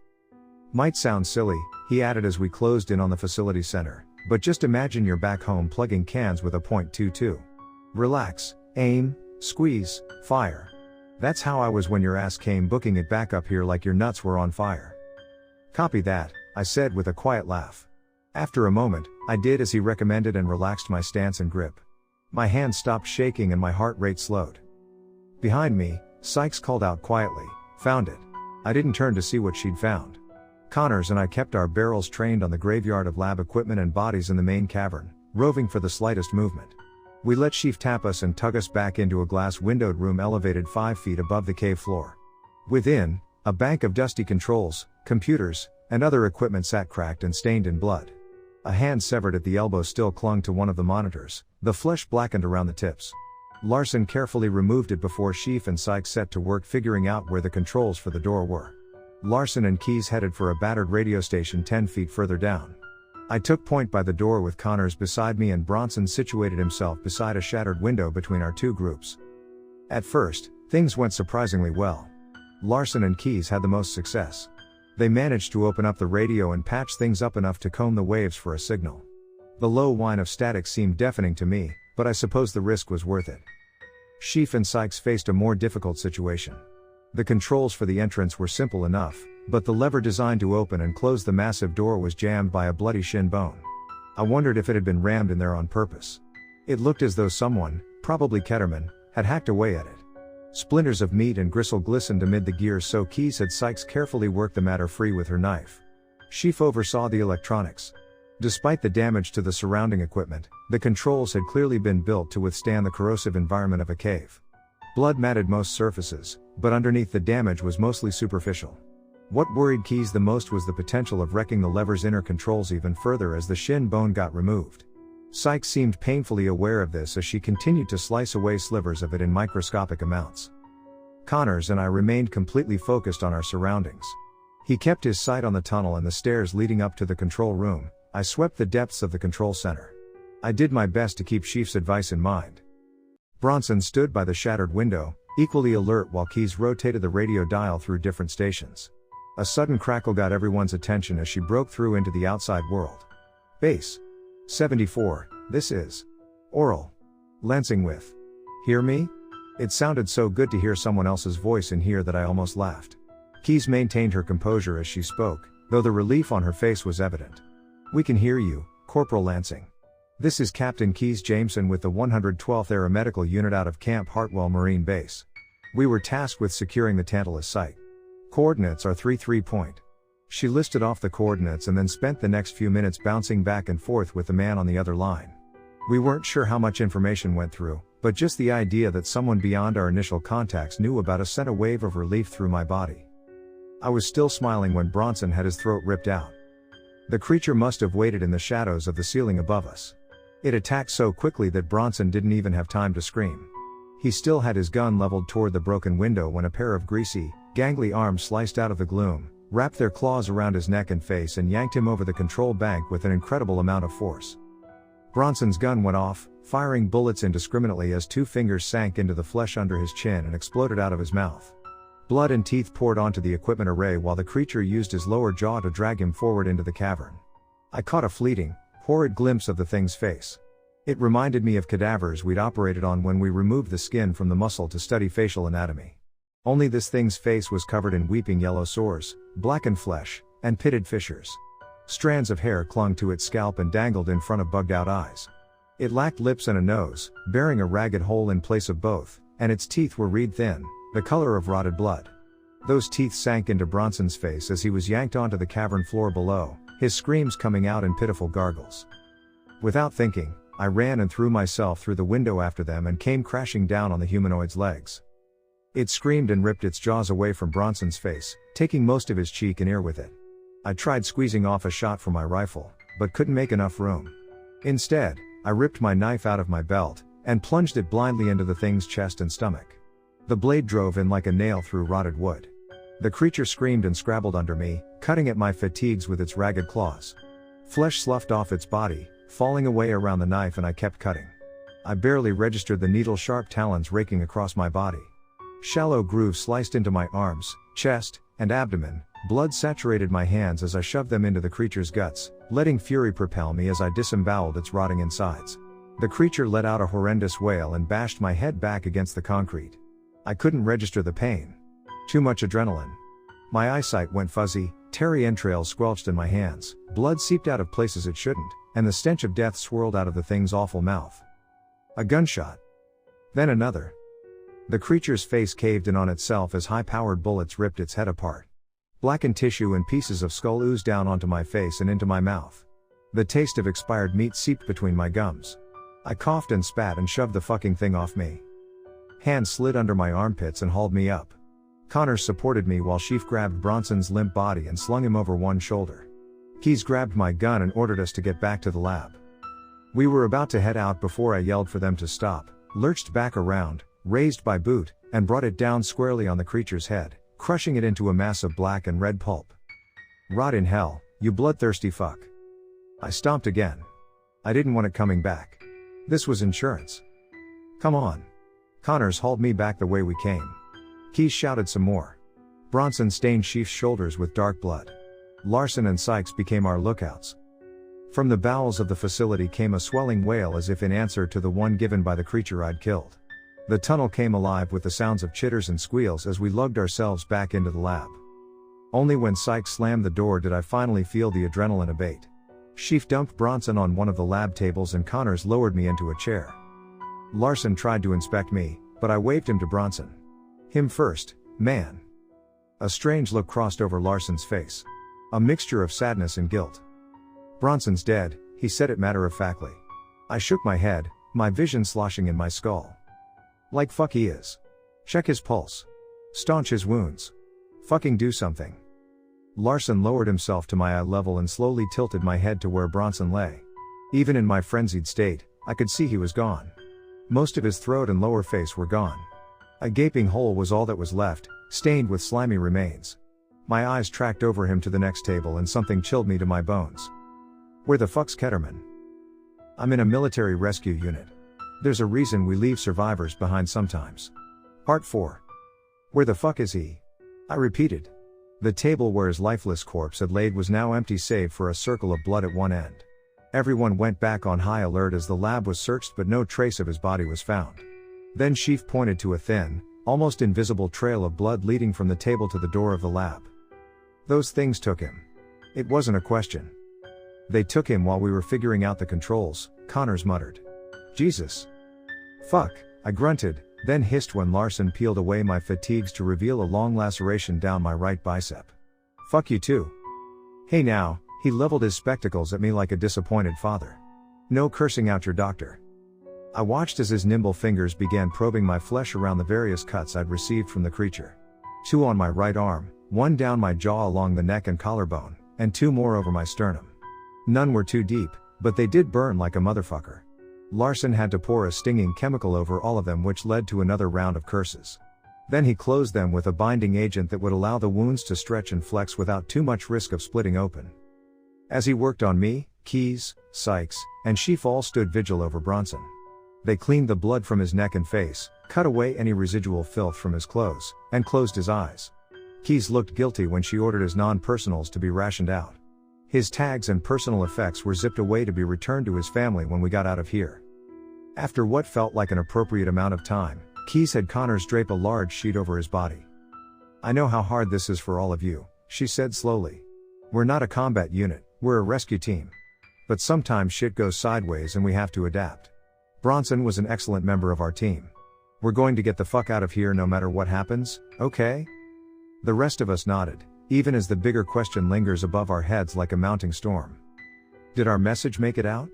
Might sound silly, he added as we closed in on the facility center, but just imagine you're back home plugging cans with a .22. Relax, aim, squeeze, fire. That's how I was when your ass came booking it back up here like your nuts were on fire. Copy that, I said with a quiet laugh. After a moment, I did as he recommended and relaxed my stance and grip. My hands stopped shaking and my heart rate slowed. Behind me, Sykes called out quietly, "Found it." I didn't turn to see what she'd found. Connors and I kept our barrels trained on the graveyard of lab equipment and bodies in the main cavern, roving for the slightest movement. We let Chief tap us and tug us back into a glass-windowed room elevated 5 feet above the cave floor. Within, a bank of dusty controls, computers, and other equipment sat cracked and stained in blood. A hand severed at the elbow still clung to one of the monitors, the flesh blackened around the tips. Larson carefully removed it before Chief and Sykes set to work figuring out where the controls for the door were. Larson and Keyes headed for a battered radio station 10 feet further down. I took point by the door with Connors beside me and Bronson situated himself beside a shattered window between our two groups. At first, things went surprisingly well. Larson and Keyes had the most success. They managed to open up the radio and patch things up enough to comb the waves for a signal. The low whine of static seemed deafening to me, but I suppose the risk was worth it. Chief and Sykes faced a more difficult situation. The controls for the entrance were simple enough, but the lever designed to open and close the massive door was jammed by a bloody shin bone. I wondered if it had been rammed in there on purpose. It looked as though someone, probably Ketterman, had hacked away at it. Splinters of meat and gristle glistened amid the gears, so Keyes had Sykes carefully work the matter free with her knife. Chief oversaw the electronics. Despite the damage to the surrounding equipment, the controls had clearly been built to withstand the corrosive environment of a cave. Blood matted most surfaces, but underneath the damage was mostly superficial. What worried Keyes the most was the potential of wrecking the lever's inner controls even further as the shin bone got removed. Sykes seemed painfully aware of this as she continued to slice away slivers of it in microscopic amounts. Connors and I remained completely focused on our surroundings. He kept his sight on the tunnel and the stairs leading up to the control room. I swept the depths of the control center. I did my best to keep Chief's advice in mind. Bronson stood by the shattered window, equally alert while Keyes rotated the radio dial through different stations. A sudden crackle got everyone's attention as she broke through into the outside world. Base 74, this is Oral. Lansing with. Hear me? It sounded so good to hear someone else's voice in here that I almost laughed. Keyes maintained her composure as she spoke, though the relief on her face was evident. We can hear you, Corporal Lansing. This is Captain Keyes Jameson with the 112th Aeromedical Unit out of Camp Hartwell Marine Base. We were tasked with securing the Tantalus site. Coordinates are 33 point. She listed off the coordinates and then spent the next few minutes bouncing back and forth with the man on the other line. We weren't sure how much information went through, but just the idea that someone beyond our initial contacts knew about us sent a wave of relief through my body. I was still smiling when Bronson had his throat ripped out. The creature must have waited in the shadows of the ceiling above us. It attacked so quickly that Bronson didn't even have time to scream. He still had his gun leveled toward the broken window when a pair of greasy, gangly arms sliced out of the gloom, wrapped their claws around his neck and face and yanked him over the control bank with an incredible amount of force. Bronson's gun went off, firing bullets indiscriminately as 2 fingers sank into the flesh under his chin and exploded out of his mouth. Blood and teeth poured onto the equipment array while the creature used his lower jaw to drag him forward into the cavern. I caught a fleeting, horrid glimpse of the thing's face. It reminded me of cadavers we'd operated on when we removed the skin from the muscle to study facial anatomy. Only this thing's face was covered in weeping yellow sores, blackened flesh, and pitted fissures. Strands of hair clung to its scalp and dangled in front of bugged-out eyes. It lacked lips and a nose, bearing a ragged hole in place of both, and its teeth were reed-thin, the color of rotted blood. Those teeth sank into Bronson's face as he was yanked onto the cavern floor below, his screams coming out in pitiful gargles. Without thinking, I ran and threw myself through the window after them and came crashing down on the humanoid's legs. It screamed and ripped its jaws away from Bronson's face, taking most of his cheek and ear with it. I tried squeezing off a shot from my rifle, but couldn't make enough room. Instead, I ripped my knife out of my belt, and plunged it blindly into the thing's chest and stomach. The blade drove in like a nail through rotted wood. The creature screamed and scrabbled under me, cutting at my fatigues with its ragged claws. Flesh sloughed off its body, falling away around the knife, and I kept cutting. I barely registered the needle-sharp talons raking across my body. Shallow grooves sliced into my arms, chest, and abdomen. Blood saturated my hands as I shoved them into the creature's guts, letting fury propel me as I disemboweled its rotting insides. The creature let out a horrendous wail and bashed my head back against the concrete. I couldn't register the pain. Too much adrenaline. My eyesight went fuzzy, terry entrails squelched in my hands, blood seeped out of places it shouldn't, and the stench of death swirled out of the thing's awful mouth. A gunshot. Then another. The creature's face caved in on itself as high-powered bullets ripped its head apart. Blackened tissue and pieces of skull oozed down onto my face and into my mouth. The taste of expired meat seeped between my gums. I coughed and spat and shoved the fucking thing off me. Hands slid under my armpits and hauled me up. Connors supported me while Sheaf grabbed Bronson's limp body and slung him over one shoulder. Keys grabbed my gun and ordered us to get back to the lab. We were about to head out before I yelled for them to stop, lurched back around, raised by boot, and brought it down squarely on the creature's head, crushing it into a mass of black and red pulp. Rot in hell, you bloodthirsty fuck. I stomped again. I didn't want it coming back. This was insurance. Come on. Connors hauled me back the way we came. Keys shouted some more. Bronson stained Sheaf's shoulders with dark blood. Larson and Sykes became our lookouts. From the bowels of the facility came a swelling wail as if in answer to the one given by the creature I'd killed. The tunnel came alive with the sounds of chitters and squeals as we lugged ourselves back into the lab. Only when Sykes slammed the door did I finally feel the adrenaline abate. Sheaf dumped Bronson on one of the lab tables and Connors lowered me into a chair. Larson tried to inspect me, but I waved him to Bronson. Him first, man. A strange look crossed over Larson's face. A mixture of sadness and guilt. Bronson's dead, he said it matter-of-factly. I shook my head, my vision sloshing in my skull. Like fuck he is. Check his pulse. Staunch his wounds. Fucking do something. Larson lowered himself to my eye level and slowly tilted my head to where Bronson lay. Even in my frenzied state, I could see he was gone. Most of his throat and lower face were gone. A gaping hole was all that was left, stained with slimy remains. My eyes tracked over him to the next table and something chilled me to my bones. Where the fuck's Ketterman? I'm in a military rescue unit. There's a reason we leave survivors behind sometimes. Part 4. Where the fuck is he? I repeated. The table where his lifeless corpse had laid was now empty save for a circle of blood at one end. Everyone went back on high alert as the lab was searched but no trace of his body was found. Then Sheaf pointed to a thin, almost invisible trail of blood leading from the table to the door of the lab. Those things took him. It wasn't a question. They took him while we were figuring out the controls, Connors muttered. Jesus. Fuck, I grunted, then hissed when Larson peeled away my fatigues to reveal a long laceration down my right bicep. Fuck you too. Hey now, he leveled his spectacles at me like a disappointed father. No cursing out your doctor. I watched as his nimble fingers began probing my flesh around the various cuts I'd received from the creature. 2 on my right arm, 1 down my jaw along the neck and collarbone, and 2 more over my sternum. None were too deep, but they did burn like a motherfucker. Larson had to pour a stinging chemical over all of them, which led to another round of curses. Then he closed them with a binding agent that would allow the wounds to stretch and flex without too much risk of splitting open. As he worked on me, Keys, Sykes, and Sheaf all stood vigil over Bronson. They cleaned the blood from his neck and face, cut away any residual filth from his clothes, and closed his eyes. Keys looked guilty when she ordered his non-personals to be rationed out. His tags and personal effects were zipped away to be returned to his family when we got out of here. After what felt like an appropriate amount of time, Keys had Connors drape a large sheet over his body. I know how hard this is for all of you, she said slowly. We're not a combat unit, we're a rescue team. But sometimes shit goes sideways and we have to adapt. Bronson was an excellent member of our team. We're going to get the fuck out of here no matter what happens, okay? The rest of us nodded, even as the bigger question lingers above our heads like a mounting storm. Did our message make it out?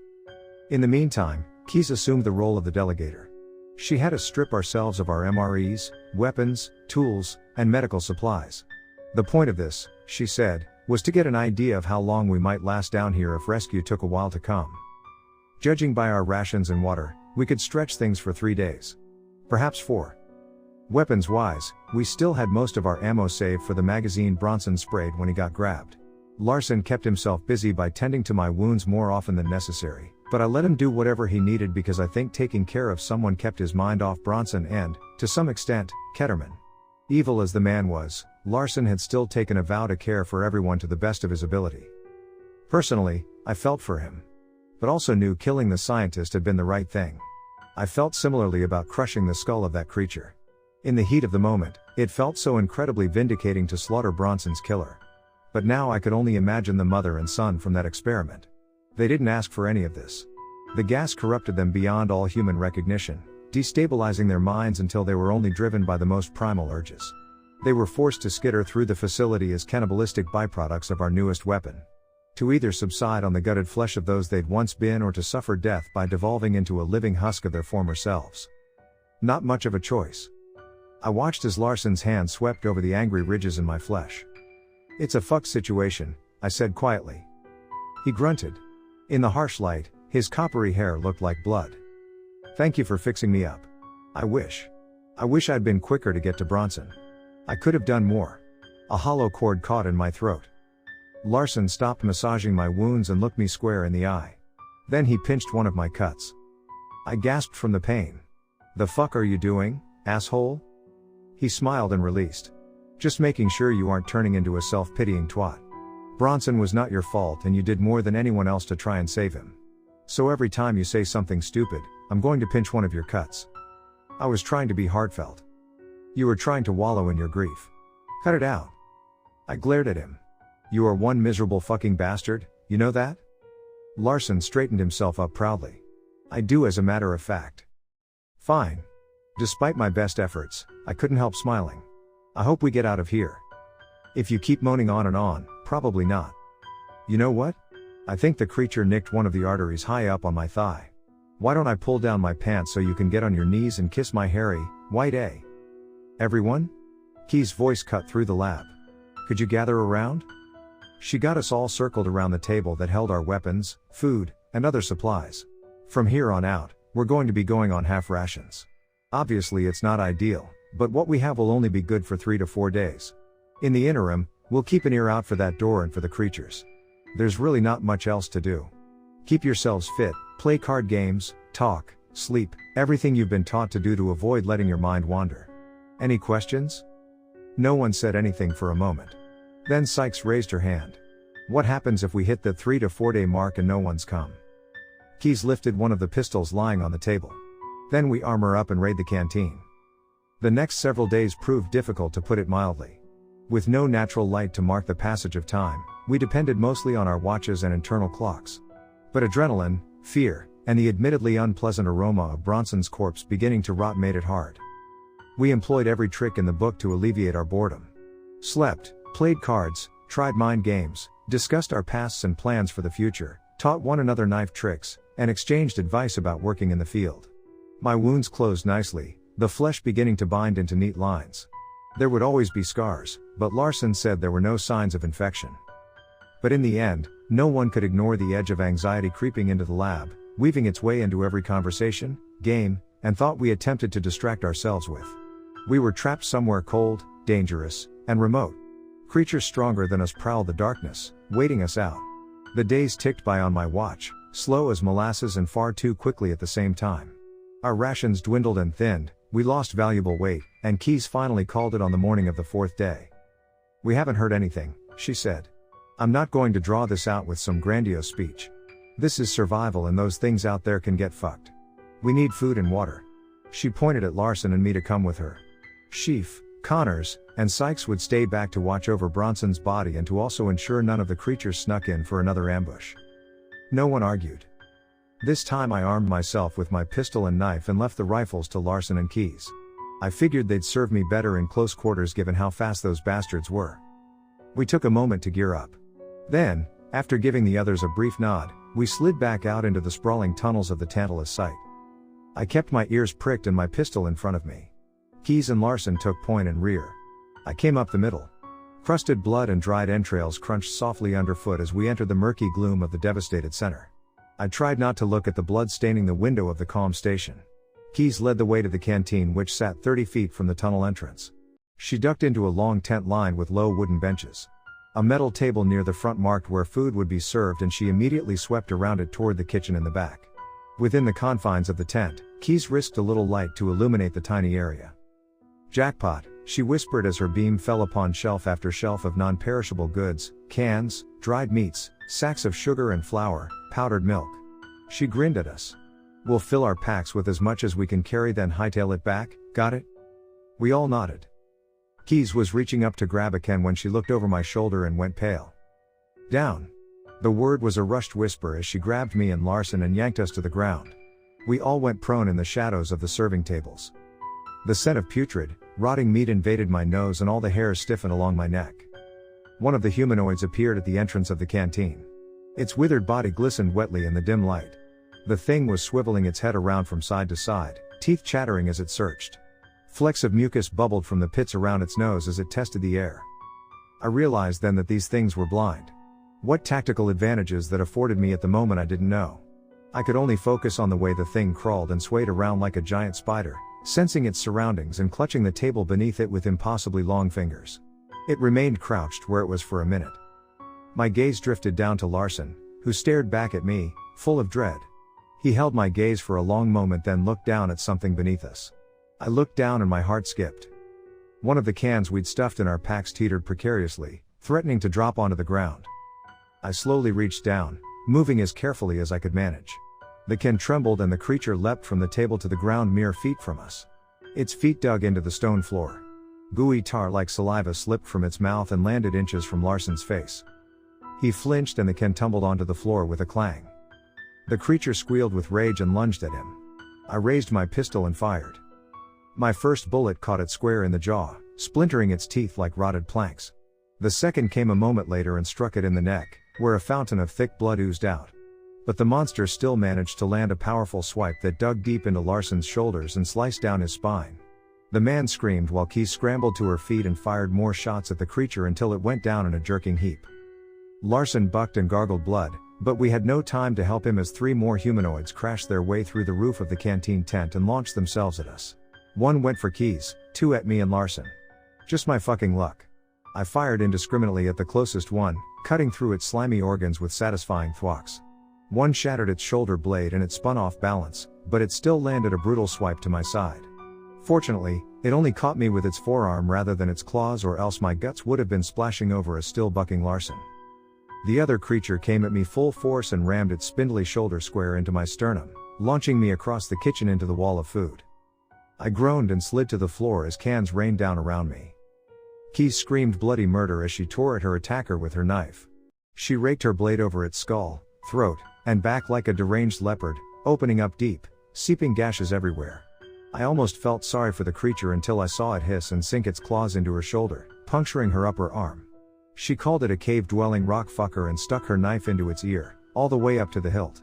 In the meantime, Keys assumed the role of the delegator. She had us strip ourselves of our MREs, weapons, tools, and medical supplies. The point of this, she said, was to get an idea of how long we might last down here if rescue took a while to come. Judging by our rations and water, we could stretch things for 3 days. Perhaps 4. Weapons-wise, we still had most of our ammo saved for the magazine Bronson sprayed when he got grabbed. Larson kept himself busy by tending to my wounds more often than necessary, But I let him do whatever he needed because I think taking care of someone kept his mind off Bronson and, to some extent, Ketterman. Evil as the man was, Larson had still taken a vow to care for everyone to the best of his ability. Personally, I felt for him. But also knew killing the scientist had been the right thing. I felt similarly about crushing the skull of that creature. In the heat of the moment, it felt so incredibly vindicating to slaughter Bronson's killer. But now I could only imagine the mother and son from that experiment. They didn't ask for any of this. The gas corrupted them beyond all human recognition, destabilizing their minds until they were only driven by the most primal urges. They were forced to skitter through the facility as cannibalistic byproducts of our newest weapon. To either subside on the gutted flesh of those they'd once been or to suffer death by devolving into a living husk of their former selves. Not much of a choice. I watched as Larson's hand swept over the angry ridges in my flesh. "It's a fucked situation," I said quietly. He grunted. In the harsh light, his coppery hair looked like blood. "Thank you for fixing me up. I wish I'd been quicker to get to Bronson. I could have done more." A hollow cord caught in my throat. Larson stopped massaging my wounds and looked me square in the eye. Then he pinched one of my cuts. I gasped from the pain. "The fuck are you doing, asshole?" He smiled and released. "Just making sure you aren't turning into a self-pitying twat. Bronson was not your fault and you did more than anyone else to try and save him. So every time you say something stupid, I'm going to pinch one of your cuts." I was trying to be heartfelt. "You were trying to wallow in your grief. Cut it out." I glared at him. "You are one miserable fucking bastard, you know that?" Larson straightened himself up proudly. "I do, as a matter of fact." "Fine." Despite my best efforts, I couldn't help smiling. "I hope we get out of here. If you keep moaning on and on, probably not." "You know what? I think the creature nicked one of the arteries high up on my thigh. Why don't I pull down my pants so you can get on your knees and kiss my hairy, white A?" "Everyone?" Key's voice cut through the lab. "Could you gather around?" She got us all circled around the table that held our weapons, food, and other supplies. "From here on out, we're going to be going on half rations. Obviously it's not ideal, but what we have will only be good for 3 to 4 days. In the interim, we'll keep an ear out for that door and for the creatures. There's really not much else to do. Keep yourselves fit, play card games, talk, sleep, everything you've been taught to do to avoid letting your mind wander. Any questions?" No one said anything for a moment. Then Sykes raised her hand. "What happens if we hit the 3 to 4 day mark and no one's come?" Keys lifted one of the pistols lying on the table. "Then we armor up and raid the canteen." The next several days proved difficult, to put it mildly. With no natural light to mark the passage of time, we depended mostly on our watches and internal clocks. But adrenaline, fear, and the admittedly unpleasant aroma of Bronson's corpse beginning to rot made it hard. We employed every trick in the book to alleviate our boredom. Slept, played cards, tried mind games, discussed our pasts and plans for the future, taught one another knife tricks, and exchanged advice about working in the field. My wounds closed nicely, the flesh beginning to bind into neat lines. There would always be scars, but Larson said there were no signs of infection. But in the end, no one could ignore the edge of anxiety creeping into the lab, weaving its way into every conversation, game, and thought we attempted to distract ourselves with. We were trapped somewhere cold, dangerous, and remote. Creatures stronger than us prowled the darkness, waiting us out. The days ticked by on my watch, slow as molasses and far too quickly at the same time. Our rations dwindled and thinned, we lost valuable weight, and Keys finally called it on the morning of the 4th day. "We haven't heard anything," she said. "I'm not going to draw this out with some grandiose speech. This is survival and those things out there can get fucked. We need food and water." She pointed at Larson and me to come with her. Sheaf, Connors, and Sykes would stay back to watch over Bronson's body and to also ensure none of the creatures snuck in for another ambush. No one argued. This time I armed myself with my pistol and knife and left the rifles to Larson and Keys. I figured they'd serve me better in close quarters given how fast those bastards were. We took a moment to gear up. Then, after giving the others a brief nod, we slid back out into the sprawling tunnels of the Tantalus site. I kept my ears pricked and my pistol in front of me. Keys and Larson took point and rear. I came up the middle. Crusted blood and dried entrails crunched softly underfoot as we entered the murky gloom of the devastated center. I tried not to look at the blood staining the window of the calm station. Keys led the way to the canteen, which sat 30 feet from the tunnel entrance. She ducked into a long tent lined with low wooden benches. A metal table near the front marked where food would be served, and she immediately swept around it toward the kitchen in the back. Within the confines of the tent, Keys risked a little light to illuminate the tiny area. "Jackpot," she whispered as her beam fell upon shelf after shelf of non-perishable goods, cans, dried meats, sacks of sugar and flour, powdered milk. She grinned at us. "We'll fill our packs with as much as we can carry, then hightail it back, got it?" We all nodded. Keys was reaching up to grab a can when she looked over my shoulder and went pale. "Down." The word was a rushed whisper as she grabbed me and Larson and yanked us to the ground. We all went prone in the shadows of the serving tables. The scent of putrid, rotting meat invaded my nose and all the hairs stiffened along my neck. One of the humanoids appeared at the entrance of the canteen. Its withered body glistened wetly in the dim light. The thing was swiveling its head around from side to side, teeth chattering as it searched. Flecks of mucus bubbled from the pits around its nose as it tested the air. I realized then that these things were blind. What tactical advantages that afforded me at the moment I didn't know. I could only focus on the way the thing crawled and swayed around like a giant spider, sensing its surroundings and clutching the table beneath it with impossibly long fingers. It remained crouched where it was for a minute. My gaze drifted down to Larson, who stared back at me, full of dread. He held my gaze for a long moment, then looked down at something beneath us. I looked down and my heart skipped. One of the cans we'd stuffed in our packs teetered precariously, threatening to drop onto the ground. I slowly reached down, moving as carefully as I could manage. The can trembled and the creature leapt from the table to the ground mere feet from us. Its feet dug into the stone floor. Gooey tar-like saliva slipped from its mouth and landed inches from Larson's face. He flinched and the can tumbled onto the floor with a clang. The creature squealed with rage and lunged at him. I raised my pistol and fired. My first bullet caught it square in the jaw, splintering its teeth like rotted planks. The second came a moment later and struck it in the neck, where a fountain of thick blood oozed out. But the monster still managed to land a powerful swipe that dug deep into Larson's shoulders and sliced down his spine. The man screamed while Keys scrambled to her feet and fired more shots at the creature until it went down in a jerking heap. Larson bucked and gargled blood, but we had no time to help him as 3 more humanoids crashed their way through the roof of the canteen tent and launched themselves at us. 1 went for Keys, 2 at me and Larson. Just my fucking luck. I fired indiscriminately at the closest one, cutting through its slimy organs with satisfying thwacks. 1 shattered its shoulder blade and it spun off balance, but it still landed a brutal swipe to my side. Fortunately, it only caught me with its forearm rather than its claws, or else my guts would have been splashing over a still bucking Larson. The other creature came at me full force and rammed its spindly shoulder square into my sternum, launching me across the kitchen into the wall of food. I groaned and slid to the floor as cans rained down around me. Keys screamed bloody murder as she tore at her attacker with her knife. She raked her blade over its skull, throat, and back like a deranged leopard, opening up deep, seeping gashes everywhere. I almost felt sorry for the creature until I saw it hiss and sink its claws into her shoulder, puncturing her upper arm. She called it a cave-dwelling rock fucker and stuck her knife into its ear, all the way up to the hilt.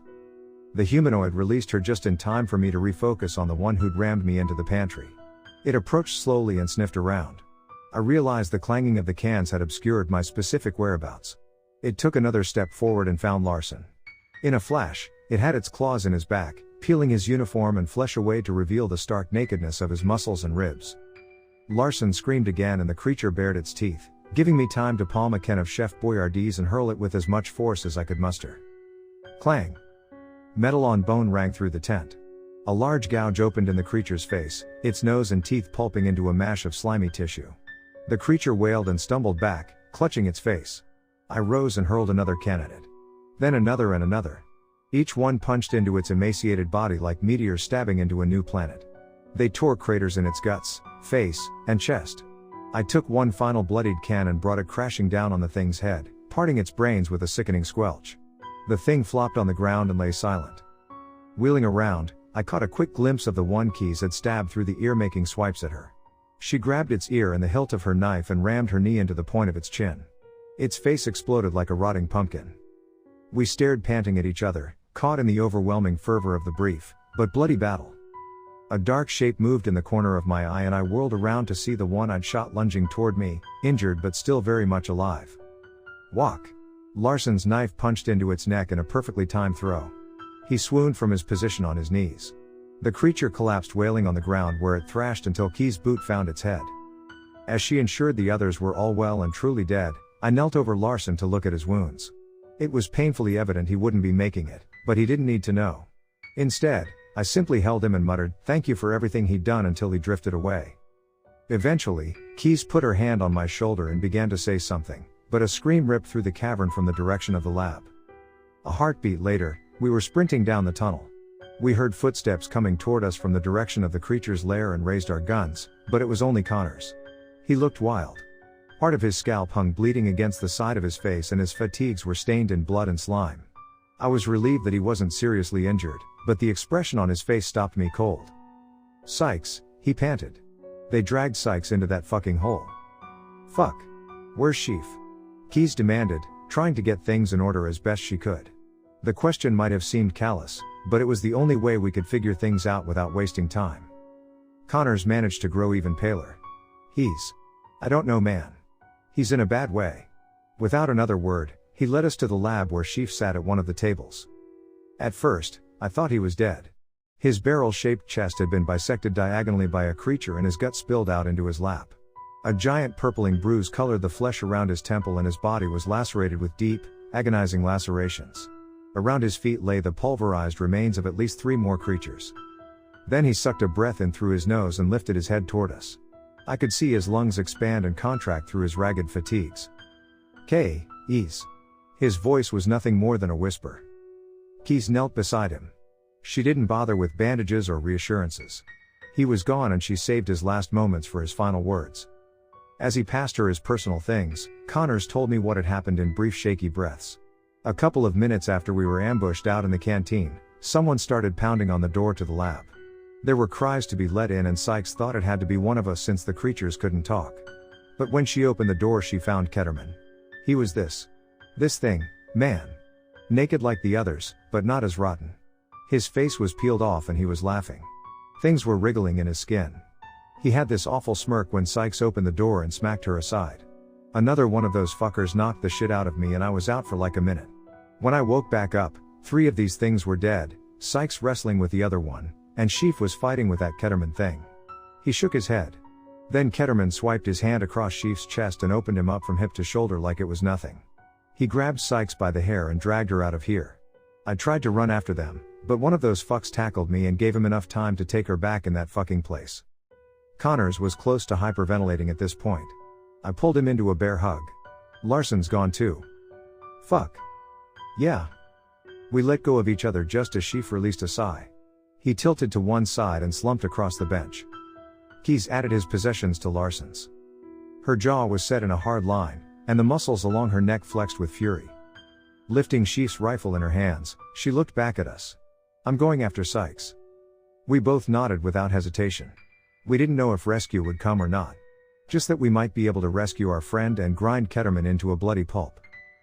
The humanoid released her just in time for me to refocus on the one who'd rammed me into the pantry. It approached slowly and sniffed around. I realized the clanging of the cans had obscured my specific whereabouts. It took another step forward and found Larson. In a flash, it had its claws in his back, peeling his uniform and flesh away to reveal the stark nakedness of his muscles and ribs. Larson screamed again and the creature bared its teeth, giving me time to palm a can of Chef Boyardee and hurl it with as much force as I could muster. Clang! Metal on bone rang through the tent. A large gouge opened in the creature's face, its nose and teeth pulping into a mash of slimy tissue. The creature wailed and stumbled back, clutching its face. I rose and hurled another can at it. Then another and another. Each one punched into its emaciated body like meteors stabbing into a new planet. They tore craters in its guts, face, and chest. I took one final bloodied can and brought it crashing down on the thing's head, parting its brains with a sickening squelch. The thing flopped on the ground and lay silent. Wheeling around, I caught a quick glimpse of the one Keys had stabbed through the ear, making swipes at her. She grabbed its ear and the hilt of her knife and rammed her knee into the point of its chin. Its face exploded like a rotting pumpkin. We stared panting at each other, caught in the overwhelming fervor of the brief, but bloody battle. A dark shape moved in the corner of my eye and I whirled around to see the one I'd shot lunging toward me, injured but still very much alive. Walk! Larson's knife punched into its neck in a perfectly timed throw. He swooned from his position on his knees. The creature collapsed wailing on the ground where it thrashed until Key's boot found its head. As she ensured the others were all well and truly dead, I knelt over Larson to look at his wounds. It was painfully evident he wouldn't be making it, but he didn't need to know. Instead, I simply held him and muttered, "Thank you for everything he'd done," until he drifted away. Eventually, Keys put her hand on my shoulder and began to say something, but a scream ripped through the cavern from the direction of the lab. A heartbeat later, we were sprinting down the tunnel. We heard footsteps coming toward us from the direction of the creature's lair and raised our guns, but it was only Connor's. He looked wild. Part of his scalp hung bleeding against the side of his face and his fatigues were stained in blood and slime. I was relieved that he wasn't seriously injured, but the expression on his face stopped me cold. "Sykes," he panted. "They dragged Sykes into that fucking hole." "Fuck. Where's Sheaf?" Keys demanded, trying to get things in order as best she could. The question might have seemed callous, but it was the only way we could figure things out without wasting time. Connors managed to grow even paler. I don't know, man. He's in a bad way." Without another word, he led us to the lab where Sheaf sat at one of the tables. At first, I thought he was dead. His barrel-shaped chest had been bisected diagonally by a creature and his gut spilled out into his lap. A giant purpling bruise colored the flesh around his temple and his body was lacerated with deep, agonizing lacerations. Around his feet lay the pulverized remains of at least 3 more creatures. Then he sucked a breath in through his nose and lifted his head toward us. I could see his lungs expand and contract through his ragged fatigues. "Keys." His voice was nothing more than a whisper. Keys knelt beside him. She didn't bother with bandages or reassurances. He was gone and she saved his last moments for his final words. As he passed her his personal things, Connors told me what had happened in brief shaky breaths. A couple of minutes after we were ambushed out in the canteen, someone started pounding on the door to the lab. There were cries to be let in and Sykes thought it had to be one of us since the creatures couldn't talk. But when she opened the door she found Ketterman. He was this thing, man. Naked like the others, but not as rotten. His face was peeled off and he was laughing. Things were wriggling in his skin. He had this awful smirk when Sykes opened the door and smacked her aside. Another one of those fuckers knocked the shit out of me and I was out for like a minute. When I woke back up, 3 of these things were dead, Sykes wrestling with the other one, and Sheaf was fighting with that Ketterman thing. He shook his head. Then Ketterman swiped his hand across Sheaf's chest and opened him up from hip to shoulder like it was nothing. He grabbed Sykes by the hair and dragged her out of here. I tried to run after them, but one of those fucks tackled me and gave him enough time to take her back in that fucking place. Connors was close to hyperventilating at this point. I pulled him into a bear hug. "Larson's gone too." "Fuck. Yeah." We let go of each other just as Sheaf released a sigh. He tilted to one side and slumped across the bench. Keys added his possessions to Larson's. Her jaw was set in a hard line, and the muscles along her neck flexed with fury. Lifting Sheaf's rifle in her hands, she looked back at us. "I'm going after Sykes." We both nodded without hesitation. We didn't know if rescue would come or not. Just that we might be able to rescue our friend and grind Ketterman into a bloody pulp.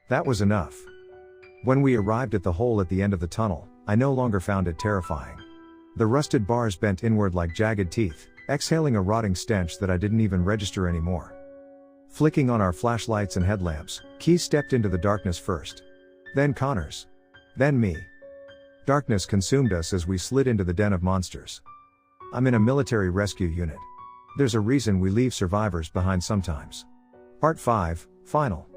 That was enough. When we arrived at the hole at the end of the tunnel, I no longer found it terrifying. The rusted bars bent inward like jagged teeth, exhaling a rotting stench that I didn't even register anymore. Flicking on our flashlights and headlamps, Keys stepped into the darkness first. Then Connors. Then me. Darkness consumed us as we slid into the den of monsters. I'm in a military rescue unit. There's a reason we leave survivors behind sometimes. Part 5, Final.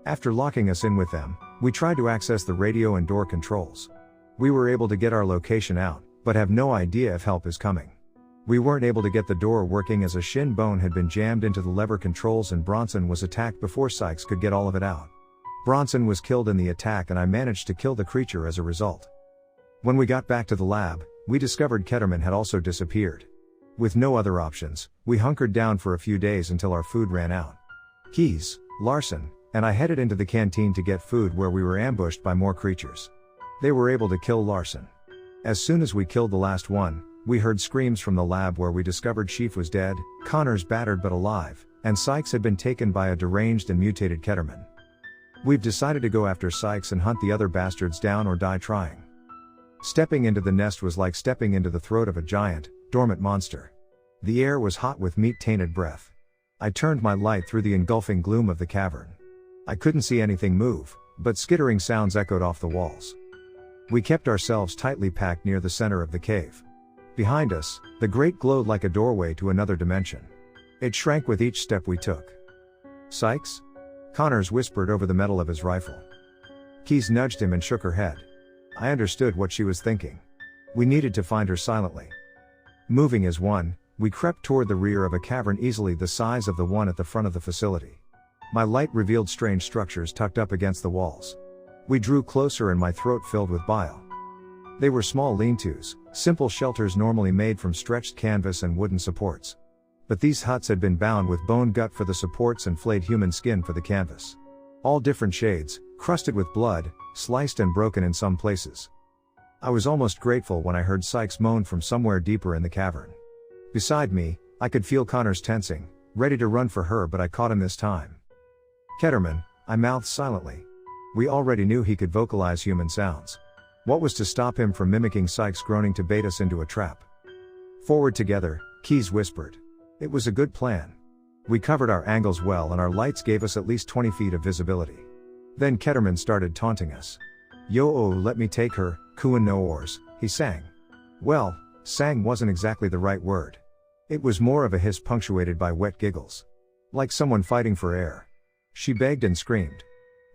After locking us in with them, we tried to access the radio and door controls. We were able to get our location out, but have no idea if help is coming. We weren't able to get the door working as a shin bone had been jammed into the lever controls and Bronson was attacked before Sykes could get all of it out. Bronson was killed in the attack and I managed to kill the creature as a result. When we got back to the lab, we discovered Ketterman had also disappeared. With no other options, we hunkered down for a few days until our food ran out. Keys, Larson, and I headed into the canteen to get food where we were ambushed by more creatures. They were able to kill Larson. As soon as we killed the last one, we heard screams from the lab where we discovered Sheaf was dead, Connors battered but alive, and Sykes had been taken by a deranged and mutated Ketterman. We've decided to go after Sykes and hunt the other bastards down or die trying. Stepping into the nest was like stepping into the throat of a giant, dormant monster. The air was hot with meat-tainted breath. I turned my light through the engulfing gloom of the cavern. I couldn't see anything move, but skittering sounds echoed off the walls. We kept ourselves tightly packed near the center of the cave. Behind us, the grate glowed like a doorway to another dimension. It shrank with each step we took. "Sykes?" Connors whispered over the metal of his rifle. Keys nudged him and shook her head. I understood what she was thinking. We needed to find her silently. Moving as one, we crept toward the rear of a cavern easily the size of the one at the front of the facility. My light revealed strange structures tucked up against the walls. We drew closer and my throat filled with bile. They were small lean-tos, simple shelters normally made from stretched canvas and wooden supports. But these huts had been bound with bone gut for the supports and flayed human skin for the canvas. All different shades, crusted with blood, sliced and broken in some places. I was almost grateful when I heard Sykes moan from somewhere deeper in the cavern. Beside me, I could feel Connors tensing, ready to run for her, but I caught him this time. Ketterman, I mouthed silently. We already knew he could vocalize human sounds. What was to stop him from mimicking Sykes' groaning to bait us into a trap? Forward together, Keys whispered. It was a good plan. We covered our angles well and our lights gave us at least 20 feet of visibility. Then Ketterman started taunting us. Yo-oh, let me take her, Kuan no oars, he sang. Well, sang wasn't exactly the right word. It was more of a hiss punctuated by wet giggles. Like someone fighting for air. She begged and screamed.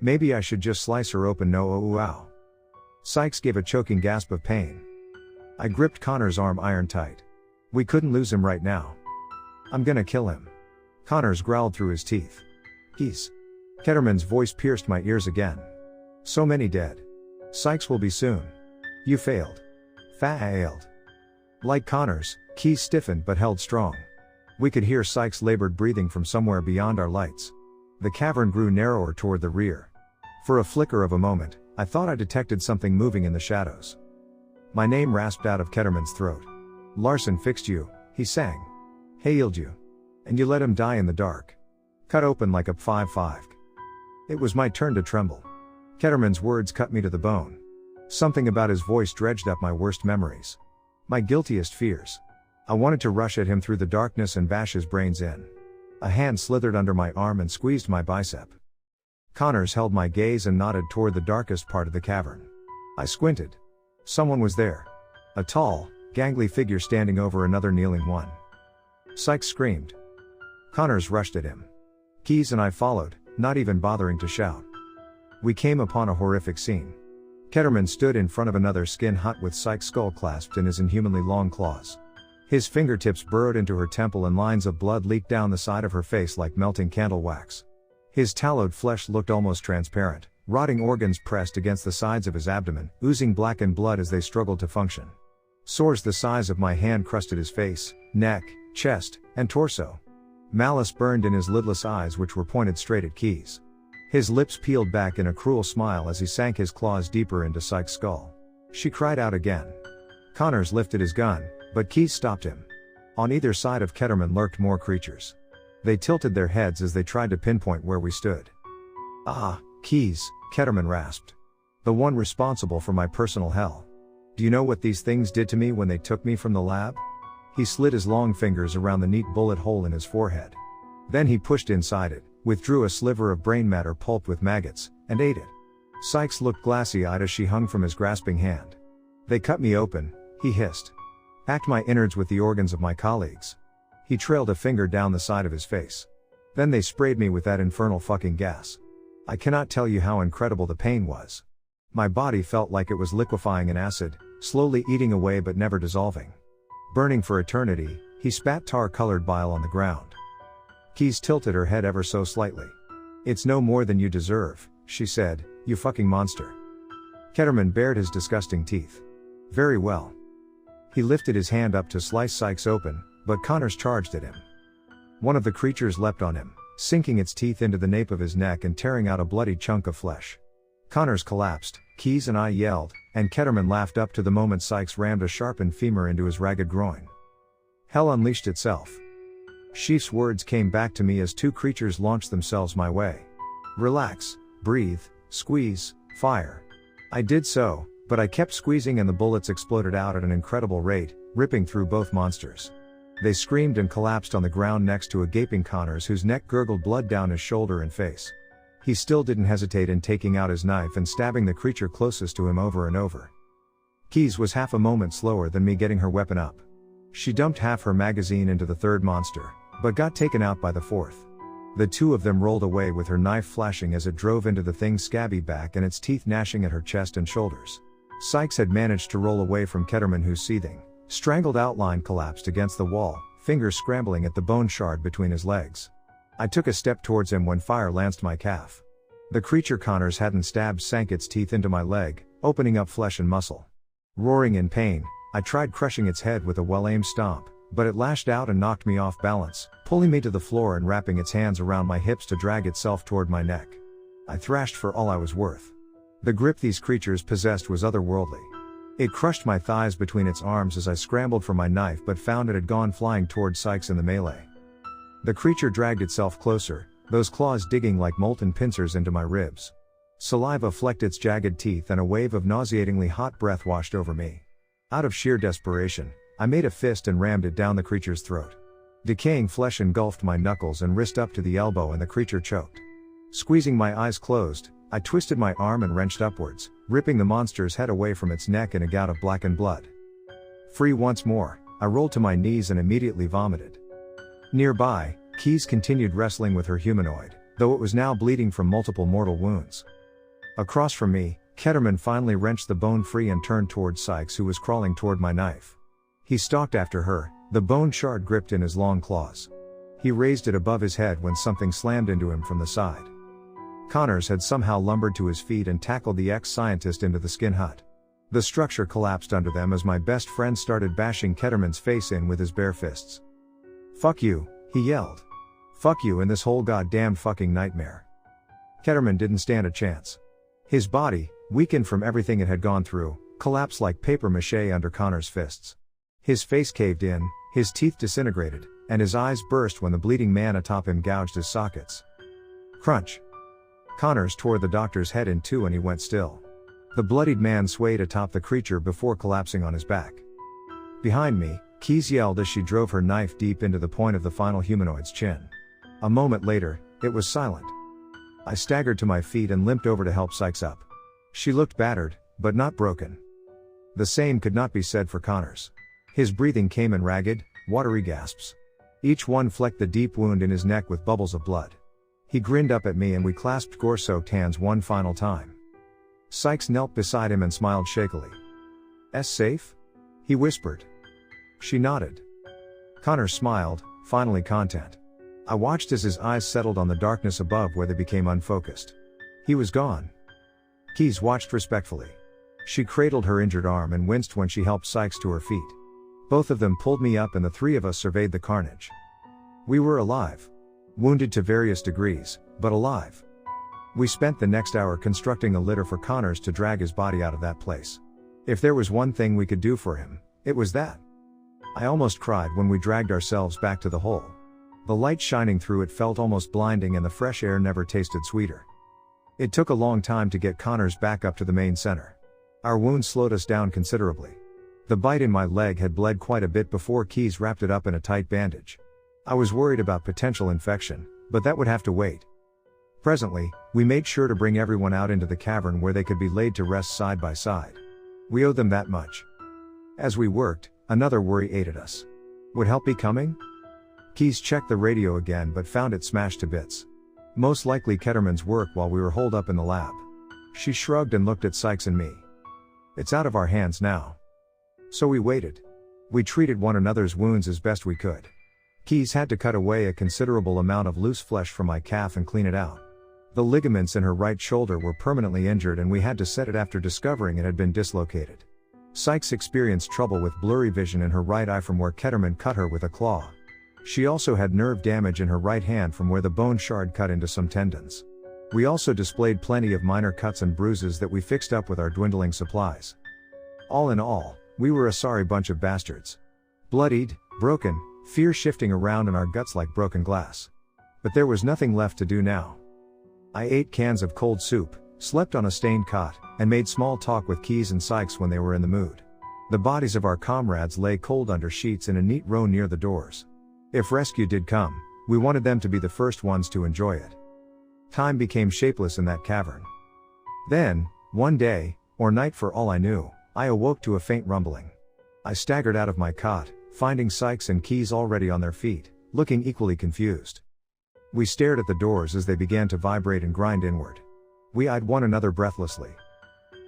Maybe I should just slice her open, no oh ow. Sykes gave a choking gasp of pain. I gripped Connor's arm iron tight. We couldn't lose him right now. I'm gonna kill him. Connors growled through his teeth. Keys. Ketterman's voice pierced my ears again. So many dead. Sykes will be soon. You failed. Failed. Like Connors, Keys stiffened but held strong. We could hear Sykes' labored breathing from somewhere beyond our lights. The cavern grew narrower toward the rear. For a flicker of a moment, I thought I detected something moving in the shadows. My name rasped out of Ketterman's throat. Larson fixed you, he sang. Hailed you. And you let him die in the dark. Cut open like a 5-5. It was my turn to tremble. Ketterman's words cut me to the bone. Something about his voice dredged up my worst memories. My guiltiest fears. I wanted to rush at him through the darkness and bash his brains in. A hand slithered under my arm and squeezed my bicep. Connors held my gaze and nodded toward the darkest part of the cavern. I squinted. Someone was there. A tall, gangly figure standing over another kneeling one. Sykes screamed. Connors rushed at him. Keys and I followed, not even bothering to shout. We came upon a horrific scene. Ketterman stood in front of another skin hut with Sykes' skull clasped in his inhumanly long claws. His fingertips burrowed into her temple and lines of blood leaked down the side of her face like melting candle wax. His tallowed flesh looked almost transparent, rotting organs pressed against the sides of his abdomen, oozing blackened blood as they struggled to function. Sores the size of my hand crusted his face, neck, chest, and torso. Malice burned in his lidless eyes, which were pointed straight at Keys. His lips peeled back in a cruel smile as he sank his claws deeper into Sykes' skull. She cried out again. Connors lifted his gun, but Keys stopped him. On either side of Ketterman lurked more creatures. They tilted their heads as they tried to pinpoint where we stood. Ah, Keys, Ketterman rasped. The one responsible for my personal hell. Do you know what these things did to me when they took me from the lab? He slid his long fingers around the neat bullet hole in his forehead. Then he pushed inside it, withdrew a sliver of brain matter pulped with maggots, and ate it. Sykes looked glassy-eyed as she hung from his grasping hand. They cut me open, he hissed. Packed my innards with the organs of my colleagues. He trailed a finger down the side of his face. Then they sprayed me with that infernal fucking gas. I cannot tell you how incredible the pain was. My body felt like it was liquefying in acid, slowly eating away but never dissolving. Burning for eternity, he spat tar-colored bile on the ground. Keys tilted her head ever so slightly. It's no more than you deserve, she said, you fucking monster. Ketterman bared his disgusting teeth. Very well. He lifted his hand up to slice Sykes open, but Connors charged at him. One of the creatures leapt on him, sinking its teeth into the nape of his neck and tearing out a bloody chunk of flesh. Connors collapsed, Keys and I yelled, and Ketterman laughed up to the moment Sykes rammed a sharpened femur into his ragged groin. Hell unleashed itself. Sheaf's words came back to me as two creatures launched themselves my way. Relax, breathe, squeeze, fire. I did so, but I kept squeezing and the bullets exploded out at an incredible rate, ripping through both monsters. They screamed and collapsed on the ground next to a gaping Connors whose neck gurgled blood down his shoulder and face. He still didn't hesitate in taking out his knife and stabbing the creature closest to him over and over. Keys was half a moment slower than me getting her weapon up. She dumped half her magazine into the third monster, but got taken out by the fourth. The two of them rolled away with her knife flashing as it drove into the thing's scabby back and its teeth gnashing at her chest and shoulders. Sykes had managed to roll away from Ketterman, whose seething, strangled outline collapsed against the wall, fingers scrambling at the bone shard between his legs. I took a step towards him when fire lanced my calf. The creature Connors hadn't stabbed sank its teeth into my leg, opening up flesh and muscle. Roaring in pain, I tried crushing its head with a well-aimed stomp, but it lashed out and knocked me off balance, pulling me to the floor and wrapping its hands around my hips to drag itself toward my neck. I thrashed for all I was worth. The grip these creatures possessed was otherworldly. It crushed my thighs between its arms as I scrambled for my knife but found it had gone flying toward Sykes in the melee. The creature dragged itself closer, those claws digging like molten pincers into my ribs. Saliva flecked its jagged teeth and a wave of nauseatingly hot breath washed over me. Out of sheer desperation, I made a fist and rammed it down the creature's throat. Decaying flesh engulfed my knuckles and wrist up to the elbow, and the creature choked. Squeezing my eyes closed, I twisted my arm and wrenched upwards, ripping the monster's head away from its neck in a gout of blackened blood. Free once more, I rolled to my knees and immediately vomited. Nearby, Keys continued wrestling with her humanoid, though it was now bleeding from multiple mortal wounds. Across from me, Ketterman finally wrenched the bone free and turned towards Sykes, who was crawling toward my knife. He stalked after her, the bone shard gripped in his long claws. He raised it above his head when something slammed into him from the side. Connors had somehow lumbered to his feet and tackled the ex-scientist into the skin hut. The structure collapsed under them as my best friend started bashing Ketterman's face in with his bare fists. "Fuck you," he yelled. "Fuck you and this whole goddamn fucking nightmare." Ketterman didn't stand a chance. His body, weakened from everything it had gone through, collapsed like paper mache under Connors' fists. His face caved in, his teeth disintegrated, and his eyes burst when the bleeding man atop him gouged his sockets. Crunch. Connors tore the doctor's head in two and he went still. The bloodied man swayed atop the creature before collapsing on his back. Behind me, Keys yelled as she drove her knife deep into the point of the final humanoid's chin. A moment later, it was silent. I staggered to my feet and limped over to help Sykes up. She looked battered, but not broken. The same could not be said for Connors. His breathing came in ragged, watery gasps. Each one flecked the deep wound in his neck with bubbles of blood. He grinned up at me and we clasped gore-soaked hands one final time. Sykes knelt beside him and smiled shakily. "S safe?" he whispered. She nodded. Connors smiled, finally content. I watched as his eyes settled on the darkness above where they became unfocused. He was gone. Keys watched respectfully. She cradled her injured arm and winced when she helped Sykes to her feet. Both of them pulled me up and the three of us surveyed the carnage. We were alive. Wounded to various degrees, but alive. We spent the next hour constructing a litter for Connors to drag his body out of that place. If there was one thing we could do for him, it was that. I almost cried when we dragged ourselves back to the hole. The light shining through it felt almost blinding and the fresh air never tasted sweeter. It took a long time to get Connors back up to the main center. Our wounds slowed us down considerably. The bite in my leg had bled quite a bit before Keys wrapped it up in a tight bandage. I was worried about potential infection, but that would have to wait. Presently, we made sure to bring everyone out into the cavern where they could be laid to rest side by side. We owed them that much. As we worked, another worry ate at us. Would help be coming? Keys checked the radio again but found it smashed to bits. Most likely Ketterman's work while we were holed up in the lab. She shrugged and looked at Sykes and me. It's out of our hands now. So we waited. We treated one another's wounds as best we could. Keys had to cut away a considerable amount of loose flesh from my calf and clean it out. The ligaments in her right shoulder were permanently injured and we had to set it after discovering it had been dislocated. Sykes experienced trouble with blurry vision in her right eye from where Ketterman cut her with a claw. She also had nerve damage in her right hand from where the bone shard cut into some tendons. We also displayed plenty of minor cuts and bruises that we fixed up with our dwindling supplies. All in all, we were a sorry bunch of bastards. Bloodied, broken, fear shifting around in our guts like broken glass. But there was nothing left to do now. I ate cans of cold soup, slept on a stained cot, and made small talk with Keys and Sykes when they were in the mood. The bodies of our comrades lay cold under sheets in a neat row near the doors. If rescue did come, we wanted them to be the first ones to enjoy it. Time became shapeless in that cavern. Then, one day, or night for all I knew, I awoke to a faint rumbling. I staggered out of my cot, finding Sykes and Keys already on their feet, looking equally confused. We stared at the doors as they began to vibrate and grind inward. We eyed one another breathlessly.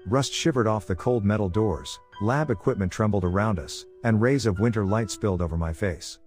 Rust shivered off the cold metal doors, lab equipment trembled around us, and rays of winter light spilled over my face.